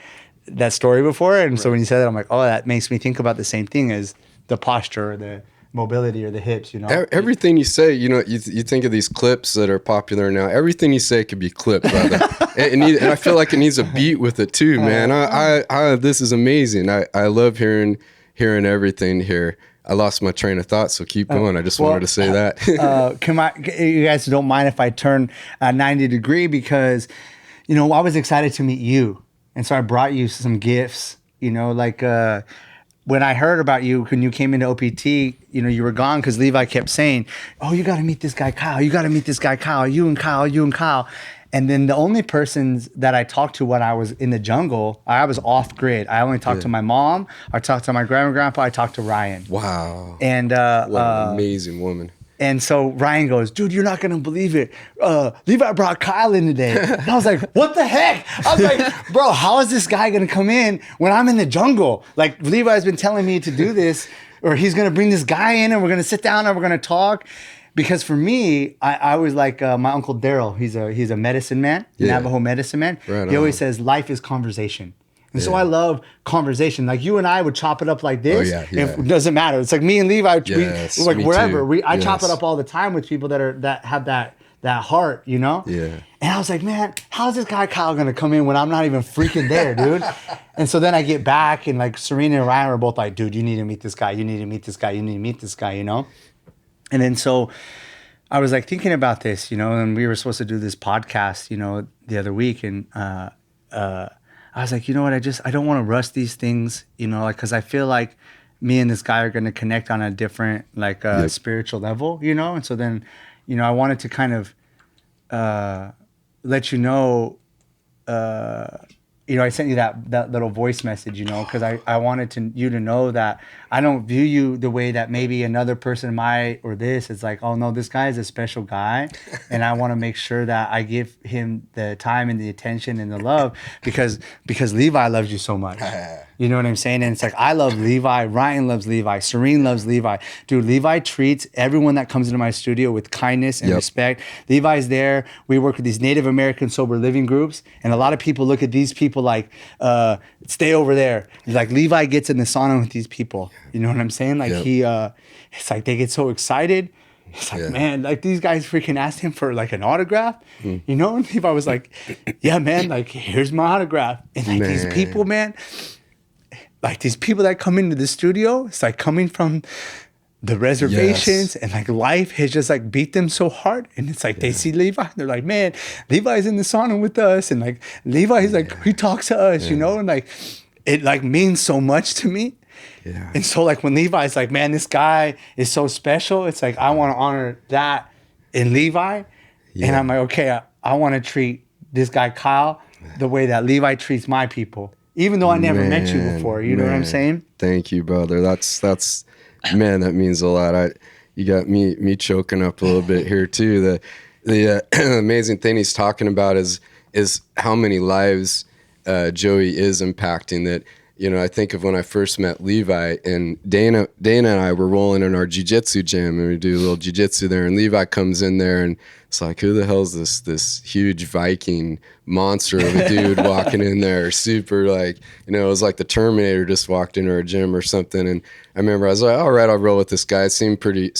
story before. And so when you said that, I'm like, oh, that makes me think about the same thing as the posture or the mobility or the hips, Everything you say, you think of these clips that are popular now. Everything you say could be clipped, brother. and I feel like it needs a beat with it too, man. I this is amazing. I love hearing everything here. I lost my train of thought, so keep going. I just wanted to say that. You guys don't mind if I turn 90 degree, because I was excited to meet you, and so I brought you some gifts. When I heard about you, when you came into OPT, you were gone because Levi kept saying, oh, you got to meet this guy, Kyle. You got to meet this guy, Kyle. You and Kyle. And then the only persons that I talked to when I was in the jungle, I was off grid. I only talked to my mom. I talked to my grandma and grandpa. I talked to Ryan. Wow. And what an amazing woman. And so Ryan goes, dude, you're not going to believe it. Levi brought Kyle in today. And I was like, what the heck? I was like, bro, how is this guy going to come in when I'm in the jungle? Like, Levi's been telling me to do this, or he's going to bring this guy in and we're going to sit down and we're going to talk. Because for me, I was like my Uncle Daryl. He's a medicine man, Navajo medicine man. Right, he always says life is conversation. And so I love conversation. Like you and I would chop it up like this. yeah. It doesn't matter. It's like me and Levi, Yes, like me wherever. too. I chop it up all the time with people that have that heart, you know? Yeah. And I was like, man, how's this guy Kyle gonna come in when I'm not even freaking there, dude? And so then I get back and like Serena and Ryan were both like, dude, you need to meet this guy. You need to meet this guy. You need to meet this guy, you know? And then so I was like thinking about this, you know, and we were supposed to do this podcast, you know, the other week. And I was like, you know what? I don't want to rush these things, you know, like, cause I feel like me and this guy are going to connect on a different, like, spiritual level, you know? And so then, you know, I wanted to kind of let you know, you know, I sent you that little voice message, you know, because I wanted you to know that I don't view you the way that maybe another person might, or this. It's like, oh no, this guy is a special guy, and I want to make sure that I give him the time and the attention and the love because Levi loves you so much. You know what I'm saying? And it's like, I love Levi, Ryan loves Levi, Serene loves Levi. Dude, Levi treats everyone that comes into my studio with kindness and respect. Levi's there. We work with these Native American sober living groups, and a lot of people look at these people like, stay over there. Like Levi gets in the sauna with these people. You know what I'm saying? Like it's like they get so excited. It's like, man, like these guys freaking asked him for like an autograph, you know? And Levi was like, yeah, man, like here's my autograph. And like these people, man, like these people that come into the studio, it's like coming from the reservations and like life has just like beat them so hard. And it's like they see Levi, they're like, man, Levi's in the sauna with us. And like Levi's like, he talks to us, you know? And like it like means so much to me. Yeah. And so like when Levi's like, man, this guy is so special, it's like I want to honor that in Levi. And I'm like, okay, I want to treat this guy Kyle the way that Levi treats my people. Even though I never met you before, you know what I'm saying? Thank you, brother. That's man, that means a lot. You got me choking up a little bit here too. The amazing thing he's talking about is how many lives Joey is impacting. That, you know, I think of when I first met Levi, and Dana and I were rolling in our jiu-jitsu gym, and we do a little jiu-jitsu there, and Levi comes in there, and it's like, who the hell's this huge Viking monster of a dude walking in there, super like, you know, it was like the Terminator just walked into our gym or something. And I remember I was like, all right, I'll roll with this guy. It seemed pretty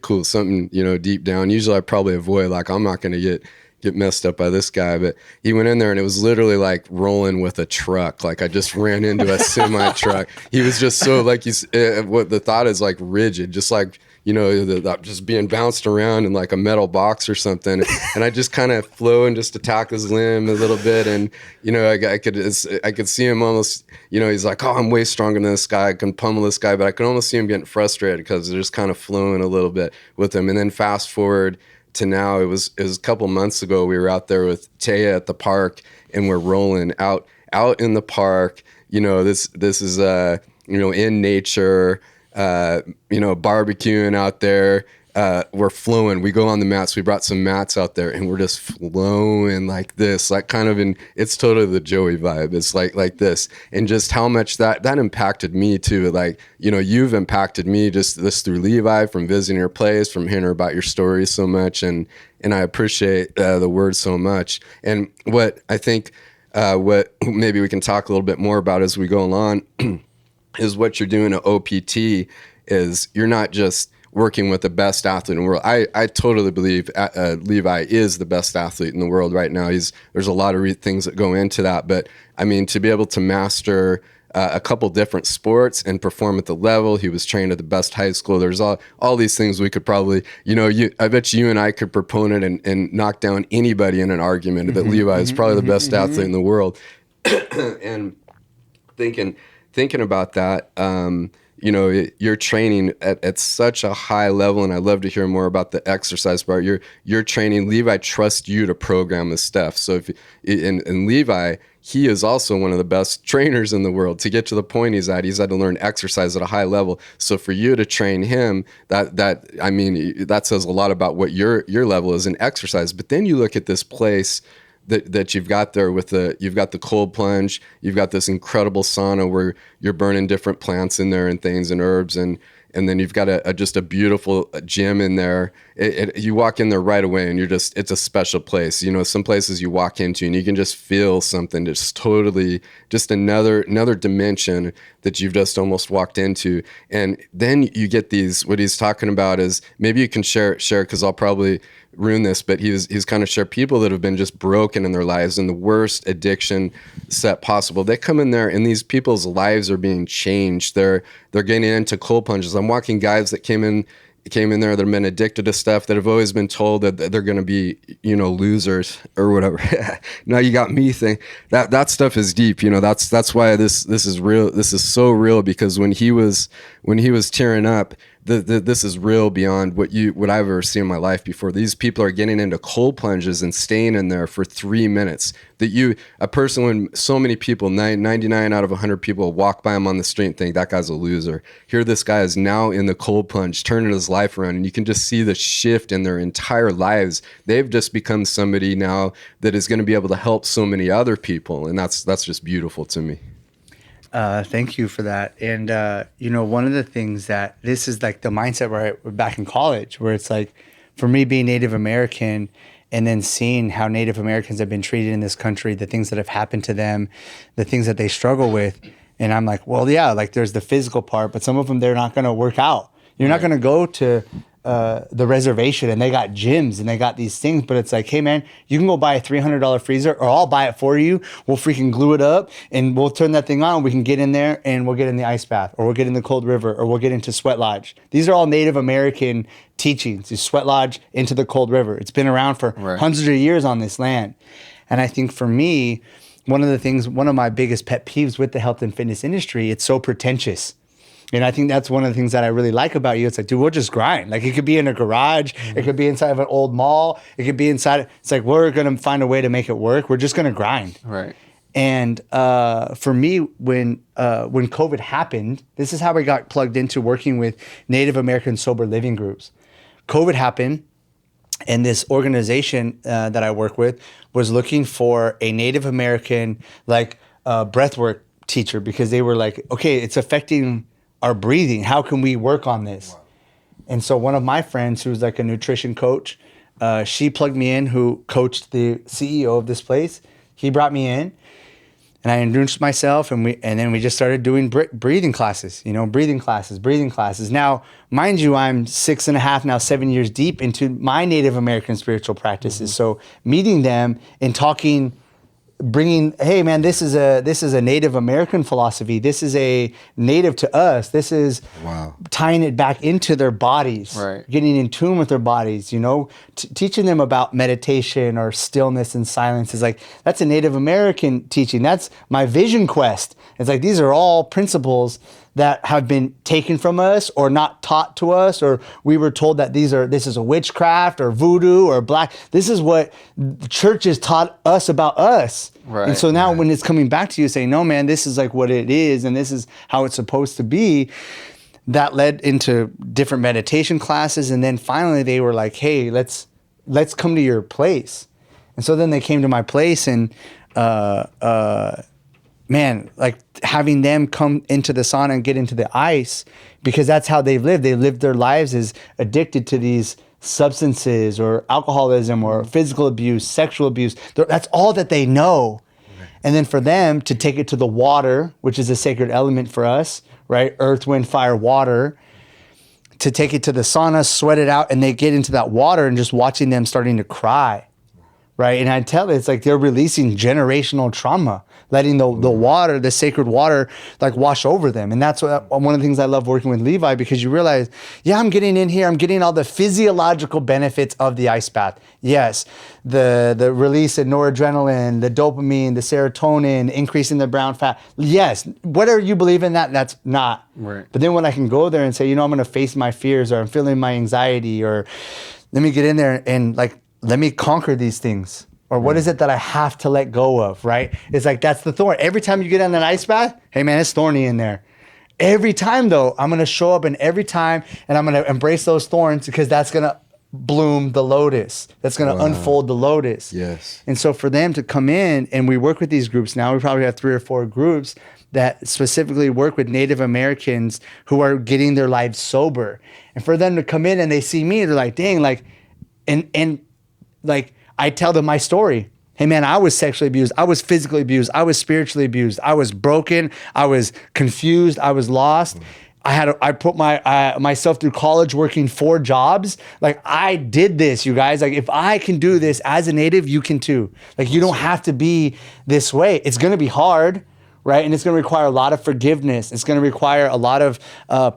cool. Something, you know, deep down. Usually I probably avoid, like, I'm not going to get messed up by this guy, but he went in there and it was literally like rolling with a truck. Like I just ran into a semi truck. He was just so like, what the thought is like rigid, just like, you know, just being bounced around in like a metal box or something. And I just kind of flew and just attack his limb a little bit. And, you know, I could see him almost, you know, he's like, oh, I'm way stronger than this guy. I can pummel this guy, but I could almost see him getting frustrated because they're just kind of flowing a little bit with him. And then fast forward to now, it was a couple months ago, we were out there with Taya at the park, and we're rolling out in the park. You know, this is you know, in nature, you know, barbecuing out there. We're flowing. We go on the mats. We brought some mats out there, and we're just flowing like this, like kind of it's totally the Joey vibe. It's like this, and just how much that impacted me too. Like, you know, you've impacted me just this through Levi, from visiting your place, from hearing about your stories so much, and I appreciate the word so much. And what I think, what maybe we can talk a little bit more about as we go along, is what you're doing at OPT. Is you're not just working with the best athlete in the world. I totally believe Levi is the best athlete in the world right now. There's a lot of things that go into that, but I mean, to be able to master a couple different sports and perform at the level, he was trained at the best high school. There's all these things we could probably, you know, I bet you and I could proponent and knock down anybody in an argument that Levi is probably the best athlete in the world. And thinking about that, you know, you're training at such a high level, and I'd love to hear more about the exercise part. You're training. Levi trusts you to program the stuff. So and Levi, he is also one of the best trainers in the world. To get to the point he's had to learn exercise at a high level. So for you to train him, I mean, that says a lot about what your level is in exercise. But then you look at this place that you've got there you've got the cold plunge, you've got this incredible sauna where you're burning different plants in there and things and herbs, and and then you've got just a beautiful gym in there. You walk in there right away, and it's a special place. You know, some places you walk into and you can just feel something just totally, just another dimension that you've just almost walked into. And then you get these, what he's talking about is, maybe you can share because I'll probably ruin this, but he's kind of share people that have been just broken in their lives in the worst addiction set possible. They come in there and these people's lives are being changed. They're getting into cold plunges. I'm walking guys that came in there that have been addicted to stuff, that have always been told that they're going to be, losers or whatever. Now you got me think that stuff is deep. That's why this is real. This is so real, because when he was tearing up, this is real beyond what I've ever seen in my life before. These people are getting into cold plunges and staying in there for 3 minutes. When so many people, 99 out of 100 people walk by him on the street and think that guy's a loser. Here this guy is now in the cold plunge, turning his life around, and you can just see the shift in their entire lives. They've just become somebody now that is going to be able to help so many other people, and that's just beautiful to me. Thank you for that. And, one of the things that this is like the mindset where we're back in college, where it's like, for me being Native American and then seeing how Native Americans have been treated in this country, the things that have happened to them, the things that they struggle with. And I'm like, well, yeah, like there's the physical part, but some of them, they're not going to work out. You're not going to go to the reservation and they got gyms and they got these things, but it's like, hey man, you can go buy a $300 freezer, or I'll buy it for you. We'll freaking glue it up and we'll turn that thing on. We can get in there and we'll get in the ice bath, or we'll get in the cold river, or we'll get into sweat lodge. These are all Native American teachings. You sweat lodge into the cold river. It's been around for hundreds of years on this land. And I think for me, one of my biggest pet peeves with the health and fitness industry, it's so pretentious. And I think that's one of the things that I really like about you. It's like, dude, we'll just grind. Like, it could be in a garage. It could be inside of an old mall. It could be inside. It's like, we're going to find a way to make it work. We're just going to grind. Right. And for me, when COVID happened, this is how I got plugged into working with Native American sober living groups. COVID happened, and this organization that I work with was looking for a Native American breathwork teacher, because they were like, okay, it's affecting our breathing. How can we work on this? Wow. And so one of my friends, who's like a nutrition coach, she plugged me in, who coached the CEO of this place. He brought me in, and I introduced myself, and then we just started doing breathing classes. Breathing classes. Now, mind you, I'm 6.5 now, 7 years deep into my Native American spiritual practices. Mm-hmm. So meeting them and talking, bringing, hey man, this is a Native American philosophy. This is a native to us. This is tying it back into their bodies, right. Getting in tune with their bodies, teaching them about meditation or stillness and silence is like, that's a Native American teaching. That's my vision quest. It's like, these are all principles that have been taken from us or not taught to us, or we were told that this is a witchcraft or voodoo or black. This is what the church has taught us about us. Right. And so now when it's coming back to you saying, no man, this is like what it is and this is how it's supposed to be, that led into different meditation classes. And then finally they were like, hey, let's come to your place. And so then they came to my place, and man, like having them come into the sauna and get into the ice, because that's how they've lived. They lived their lives as addicted to these substances or alcoholism or physical abuse, sexual abuse. That's all that they know. Right. And then for them to take it to the water, which is a sacred element for us, right? Earth, wind, fire, water, to take it to the sauna, sweat it out, and they get into that water, and just watching them starting to cry. Right. And I tell it's like they're releasing generational trauma, letting the water, the sacred water, like wash over them. And that's one of the things I love working with Levi, because you realize, yeah, I'm getting in here. I'm getting all the physiological benefits of the ice bath. Yes. The release of noradrenaline, the dopamine, the serotonin, increasing the brown fat. Yes. Whatever you believe in that's not. Right. But then when I can go there and say, I'm going to face my fears, or I'm feeling my anxiety, or let me get in there and let me conquer these things. Or what is it that I have to let go of, right? It's like, that's the thorn. Every time you get in an ice bath, hey man, it's thorny in there. Every time though, I'm going to show up, and every time, and I'm going to embrace those thorns, because that's going to bloom the lotus, that's going to unfold the lotus. Yes. And so for them to come in, and we work with these groups now, we probably have 3 or 4 groups that specifically work with Native Americans who are getting their lives sober. And for them to come in and they see me, they're like, dang, like, and like, I tell them my story. Hey man, I was sexually abused. I was physically abused. I was spiritually abused. I was broken. I was confused. I was lost. I put myself through college working 4 jobs. Like, I did this, you guys. Like, if I can do this as a Native, you can too. Like, you don't have to be this way. It's going to be hard, right? And it's going to require a lot of forgiveness. It's going to require a lot of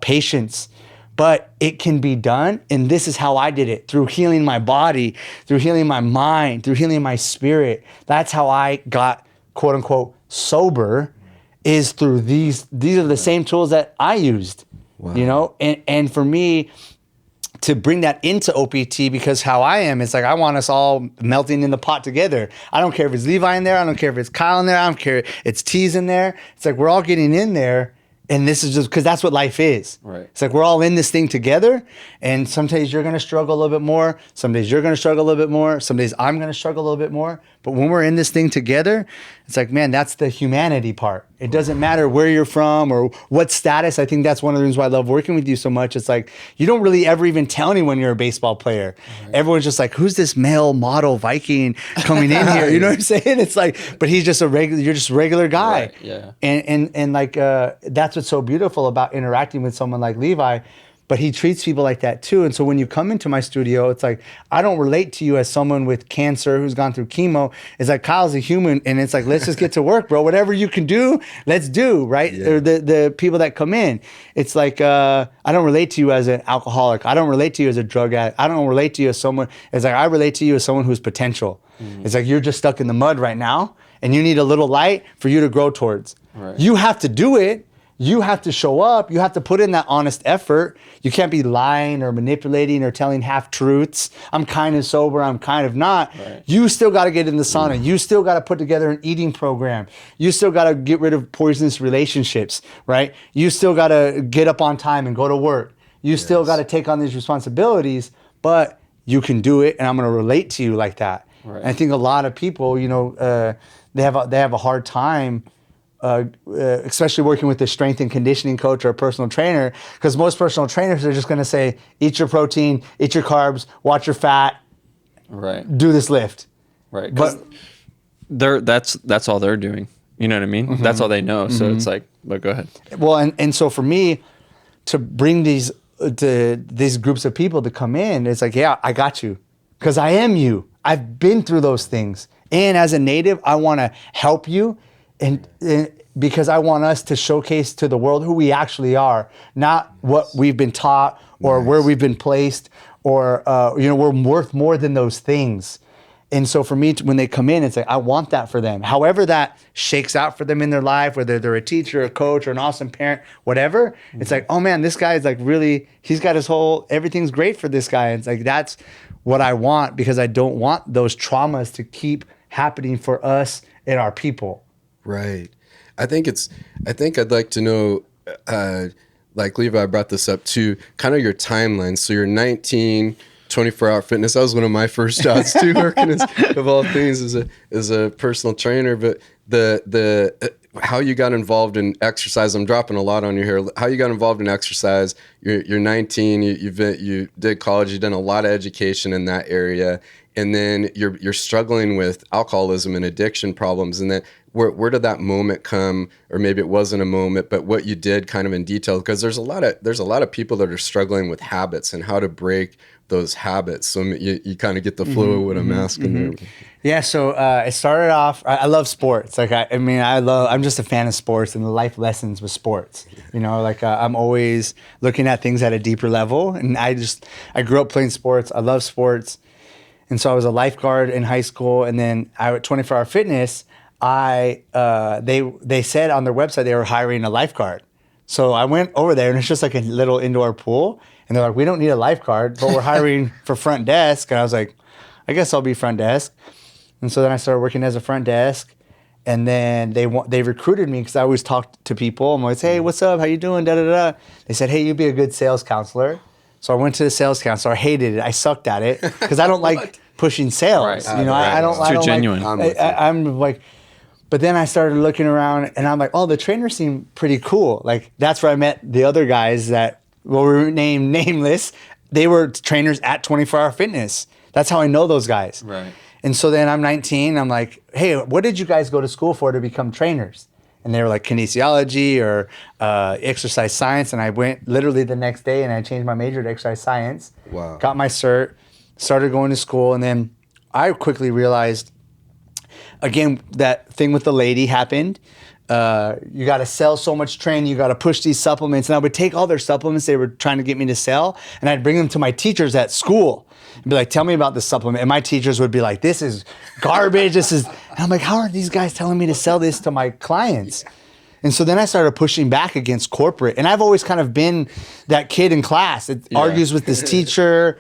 patience. But it can be done. And this is how I did it, through healing my body, through healing my mind, through healing my spirit. That's how I got, quote unquote, sober, is through these are the same tools that I used, you know? And for me to bring that into OPT, because how I am, it's like, I want us all melting in the pot together. I don't care if it's Levi in there. I don't care if it's Kyle in there. I don't care if it's T's in there. It's like, we're all getting in there. And this is just because that's what life is. Right. It's like, we're all in this thing together. And some days you're going to struggle a little bit more. Some days you're going to struggle a little bit more. Some days I'm going to struggle a little bit more. But when we're in this thing together, it's like, man, that's the humanity part. It doesn't matter where you're from or what status. I think that's one of the reasons why I love working with you so much. It's like, you don't really ever even tell anyone you're a baseball player. Right. Everyone's just like, who's this male model Viking coming in here? You know what I'm saying? It's like, but he's just you're just a regular guy. Right. Yeah. And like, that's what's so beautiful about interacting with someone like Levi. But he treats people like that too. And so when you come into my studio, it's like, I don't relate to you as someone with cancer who's gone through chemo. It's like, Kyle's a human. And it's like, let's just get to work, bro. Whatever you can do, let's do, right? Yeah. Or the people that come in. It's like, I don't relate to you as an alcoholic. I don't relate to you as a drug addict. I don't relate to you as someone, it's like, I relate to you as someone who's potential. It's like, you're just stuck in the mud right now and you need a little light for you to grow towards. Right. You have to do it. You have to show up. You have to put in that honest effort. You can't be lying or manipulating or telling half truths. I'm kind of sober. I'm kind of not. Right. You still got to get in the sauna. You still got to put together an eating program. You still got to get rid of poisonous relationships, right? You still got to get up on time and go to work. You still got to take on these responsibilities, but you can do it. And I'm going to relate to you like that. Right. And I think a lot of people, you know, they have a hard time, especially working with a strength and conditioning coach or a personal trainer, because most personal trainers are just going to say, eat your protein, eat your carbs, watch your fat, Right. do this lift. Right. But That's all they're doing. You know what I mean? Mm-hmm. That's all they know. So it's like, but go ahead. well, and so for me to bring these groups of people to come in, it's like, yeah, I got you, because I am you. I've been through those things, and as a Native, I want to help you. And because I want us to showcase to the world who we actually are, not what we've been taught or where we've been placed, or you know, we're worth more than those things. And so for me, when they come in, it's like, I want that for them. However that shakes out for them in their life, whether they're a teacher, a coach, or an awesome parent, whatever. It's like, oh man, this guy is like really, he's got his whole, everything's great for this guy. And it's like, that's what I want, because I don't want those traumas to keep happening for us and our people. Right. I think I'd like to know, like Levi brought this up too, kind of your timeline. So you're 19, 24-hour fitness. That was one of my first jobs too, working of all things as a personal trainer. But the how you got involved in exercise, I'm dropping a lot on you here. How you got involved in exercise? You're 19. You did college. You've done a lot of education in that area, and then you're struggling with alcoholism and addiction problems. And then where did that moment come? Or maybe it wasn't a moment, but what you did kind of in detail, because there's a lot of people that are struggling with habits and how to break those habits. So you kind of get the flow of what I'm asking there. Yeah, so it started off, I love sports. Like, I'm just a fan of sports and the life lessons with sports. You know, like I'm always looking at things at a deeper level. And I grew up playing sports. I love sports. And so I was a lifeguard in high school. And then at 24 Hour Fitness, they said on their website they were hiring a lifeguard. So I went over there, and it's just like a little indoor pool. And they're like, we don't need a lifeguard, but we're hiring for front desk. And I was like, I guess I'll be front desk. And so then I started working as a front desk. And then they recruited me because I always talked to people. I'm always, hey, what's up? How you doing? Da, da, da. They said, hey, you'd be a good sales counselor. So I went to the sales counselor. I hated it. I sucked at it because I don't like pushing sales. Right. You know, Right. I don't. It's I too don't genuine. I'm like, but then I started looking around, and I'm like, oh, the trainers seem pretty cool. Like that's where I met the other guys that were named nameless. They were trainers at 24 Hour Fitness. That's how I know those guys. Right. And so then I'm 19. I'm like, hey, what did you guys go to school for to become trainers? And they were like kinesiology or exercise science. And I went literally the next day and I changed my major to exercise science. Wow. Got my cert, started going to school. And then I quickly realized, again, that thing with the lady happened. You got to sell so much training. You got to push these supplements. And I would take all their supplements they were trying to get me to sell, and I'd bring them to my teachers at school and be like, tell me about this supplement. And my teachers would be like, this is garbage. And I'm like, how are these guys telling me to sell this to my clients? And so then I started pushing back against corporate. And I've always kind of been that kid in class that argues with this teacher,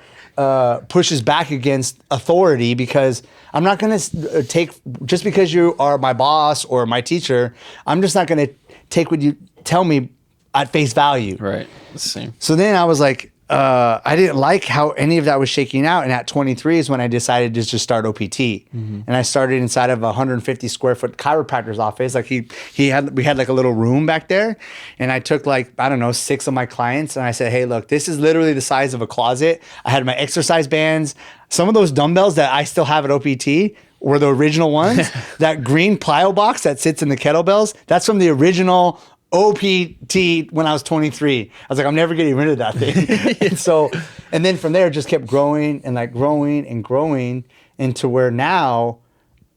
pushes back against authority, because I'm not going to take, just because you are my boss or my teacher, I'm just not going to take what you tell me at face value. Right. The same. So then I was like, I didn't like how any of that was shaking out. And at 23 is when I decided to just start OPT. Mm-hmm. And I started inside of a 150 square foot chiropractor's office. Like we had like a little room back there. And I took like, I don't know, 6 of my clients. And I said, hey, look, this is literally the size of a closet. I had my exercise bands. Some of those dumbbells that I still have at OPT were the original ones. That green plyo box that sits in the kettlebells, that's from the original OPT when I was 23. I was like, I'm never getting rid of that thing. and then from there, it just kept growing and like growing and growing into where now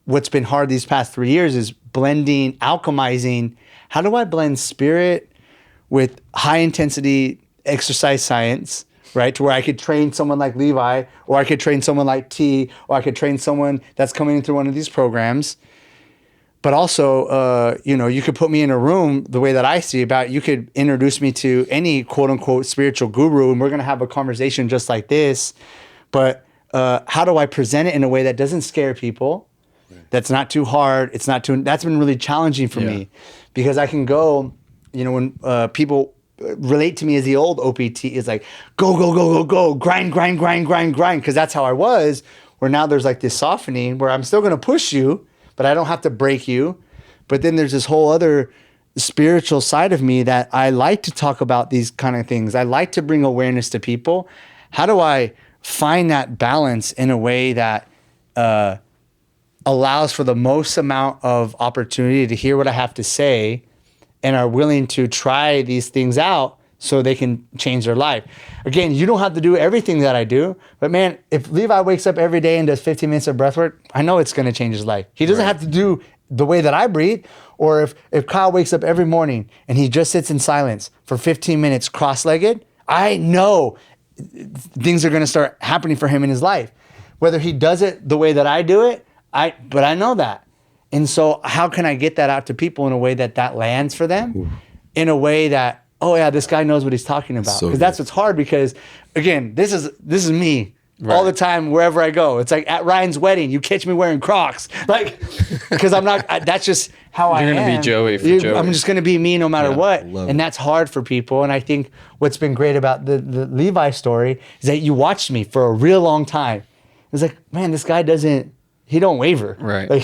what's been hard these past 3 years is blending, alchemizing. How do I blend spirit with high intensity exercise science, right? To where I could train someone like Levi, or I could train someone like T, or I could train someone that's coming in through one of these programs. But also, you could put me in a room the way that I see about, you could introduce me to any quote unquote spiritual guru, and we're going to have a conversation just like this. But how do I present it in a way that doesn't scare people? Right. That's not too hard. That's been really challenging for me, because I can go, when people relate to me as the old OPT is like, go, grind, because that's how I was, where now there's like this softening where I'm still going to push you, but I don't have to break you. But then there's this whole other spiritual side of me that I like to talk about these kind of things. I like to bring awareness to people. How do I find that balance in a way that allows for the most amount of opportunity to hear what I have to say and are willing to try these things out so they can change their life? Again, you don't have to do everything that I do, but man, if Levi wakes up every day and does 15 minutes of breath work, I know it's going to change his life. He doesn't have to do the way that I breathe. Or if Kyle wakes up every morning and he just sits in silence for 15 minutes cross-legged, I know things are going to start happening for him in his life. Whether he does it the way that I do it, but I know that. And so how can I get that out to people in a way that lands for them? Ooh. In a way that, oh yeah, this guy knows what he's talking about. Because that's what's hard, because again, this is me all the time wherever I go. It's like at Ryan's wedding, you catch me wearing Crocs. Like, because I'm not, that's just how I am. You're going to be Joey for Joey. I'm just going to be me no matter what. And that's hard for people. And I think what's been great about the Levi story is that you watched me for a real long time. It's like, man, this guy he don't waver. Right. Like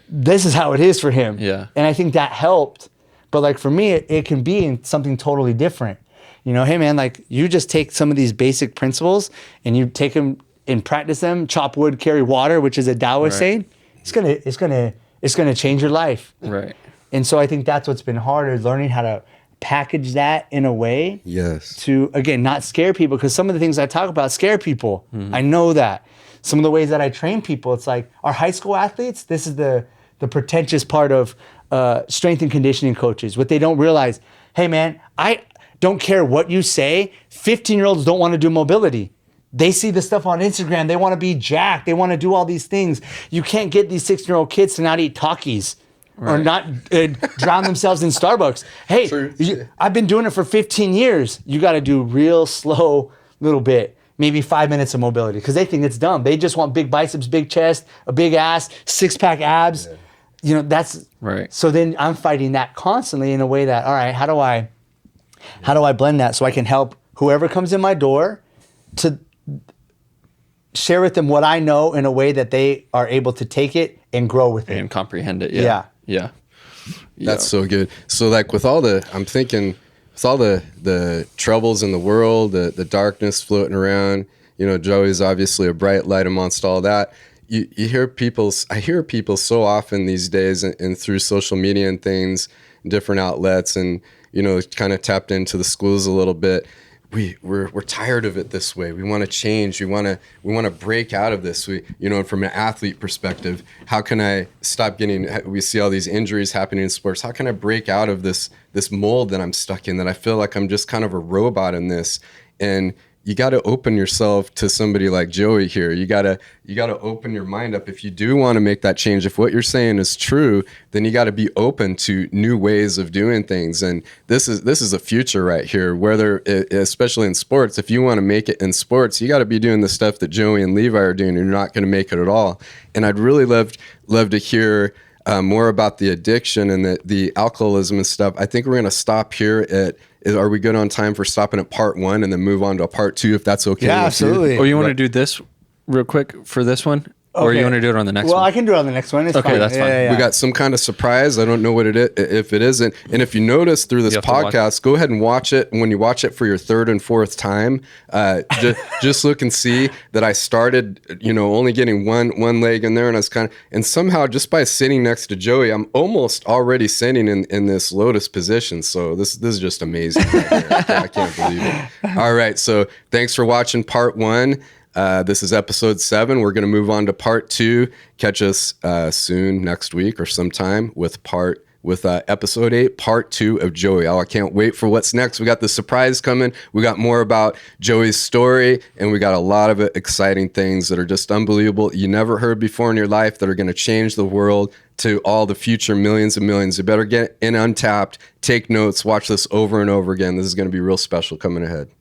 this is how it is for him. Yeah. And I think that helped. But like for me, it can be in something totally different. Hey man, like you just take some of these basic principles and you take them and practice them. Chop wood, carry water, which is a Taoist saying. It's gonna change your life. Right. And so I think that's what's been hard, is learning how to package that in a way. Yes. To again not scare people, because some of the things I talk about scare people. Mm-hmm. I know that. Some of the ways that I train people, it's like our high school athletes. This is the pretentious part of strength and conditioning coaches. What they don't realize, hey man, I don't care what you say. 15-year-olds don't want to do mobility. They see the stuff on Instagram. They want to be jacked. They want to do all these things. You can't get these 16-year-old kids to not eat Takis or not drown themselves in Starbucks. Hey, I've been doing it for 15 years. You got to do real slow little bit. Maybe 5 minutes of mobility, because they think it's dumb. They just want big biceps, big chest, a big ass, 6-pack abs. Yeah. That's right. So then I'm fighting that constantly in a way that, all right, how do I blend that so I can help whoever comes in my door to share with them what I know in a way that they are able to take it and grow with it and comprehend it. Yeah. That's so good. So like I'm thinking with all the troubles in the world, the darkness floating around, Joey's obviously a bright light amongst all that. I hear people so often these days and through social media and things, different outlets, and, kind of tapped into the schools a little bit. We're tired of it this way. We want to change. We want to break out of this. From an athlete perspective, how can I stop getting? We see all these injuries happening in sports. How can I break out of this mold that I'm stuck in? That I feel like I'm just kind of a robot in this. And you got to open yourself to somebody like Joey here. You got to open your mind up. If you do want to make that change, if what you're saying is true, then you got to be open to new ways of doing things. And this is a future right here, especially in sports. If you want to make it in sports, you got to be doing the stuff that Joey and Levi are doing. You're not going to make it at all. And I'd really love to hear more about the addiction and the alcoholism and stuff. I think we're going to stop here are we good on time for stopping at part 1 and then move on to a part 2 if that's okay? Yeah, absolutely. Or you want to do this real quick for this one? Or you want to do it on the next one? Well, I can do it on the next one. It's fine. That's fine. Yeah. We got some kind of surprise. I don't know what it is, if it isn't. And if you notice through this podcast, go ahead and watch it. And when you watch it for your 3rd and 4th time, just look and see that I started, only getting one leg in there, and I was and somehow just by sitting next to Joey, I'm almost already sitting in this lotus position. So this is just amazing. Right here. I can't believe it. All right. So thanks for watching part 1. This is episode 7. We're going to move on to part 2. Catch us soon next week or sometime with episode 8, part 2 of Joey. Oh, I can't wait for what's next. We got the surprise coming. We got more about Joey's story, and we got a lot of exciting things that are just unbelievable. You never heard before in your life that are going to change the world to all the future millions and millions. You better get in Untapped, take notes, watch this over and over again. This is going to be real special coming ahead.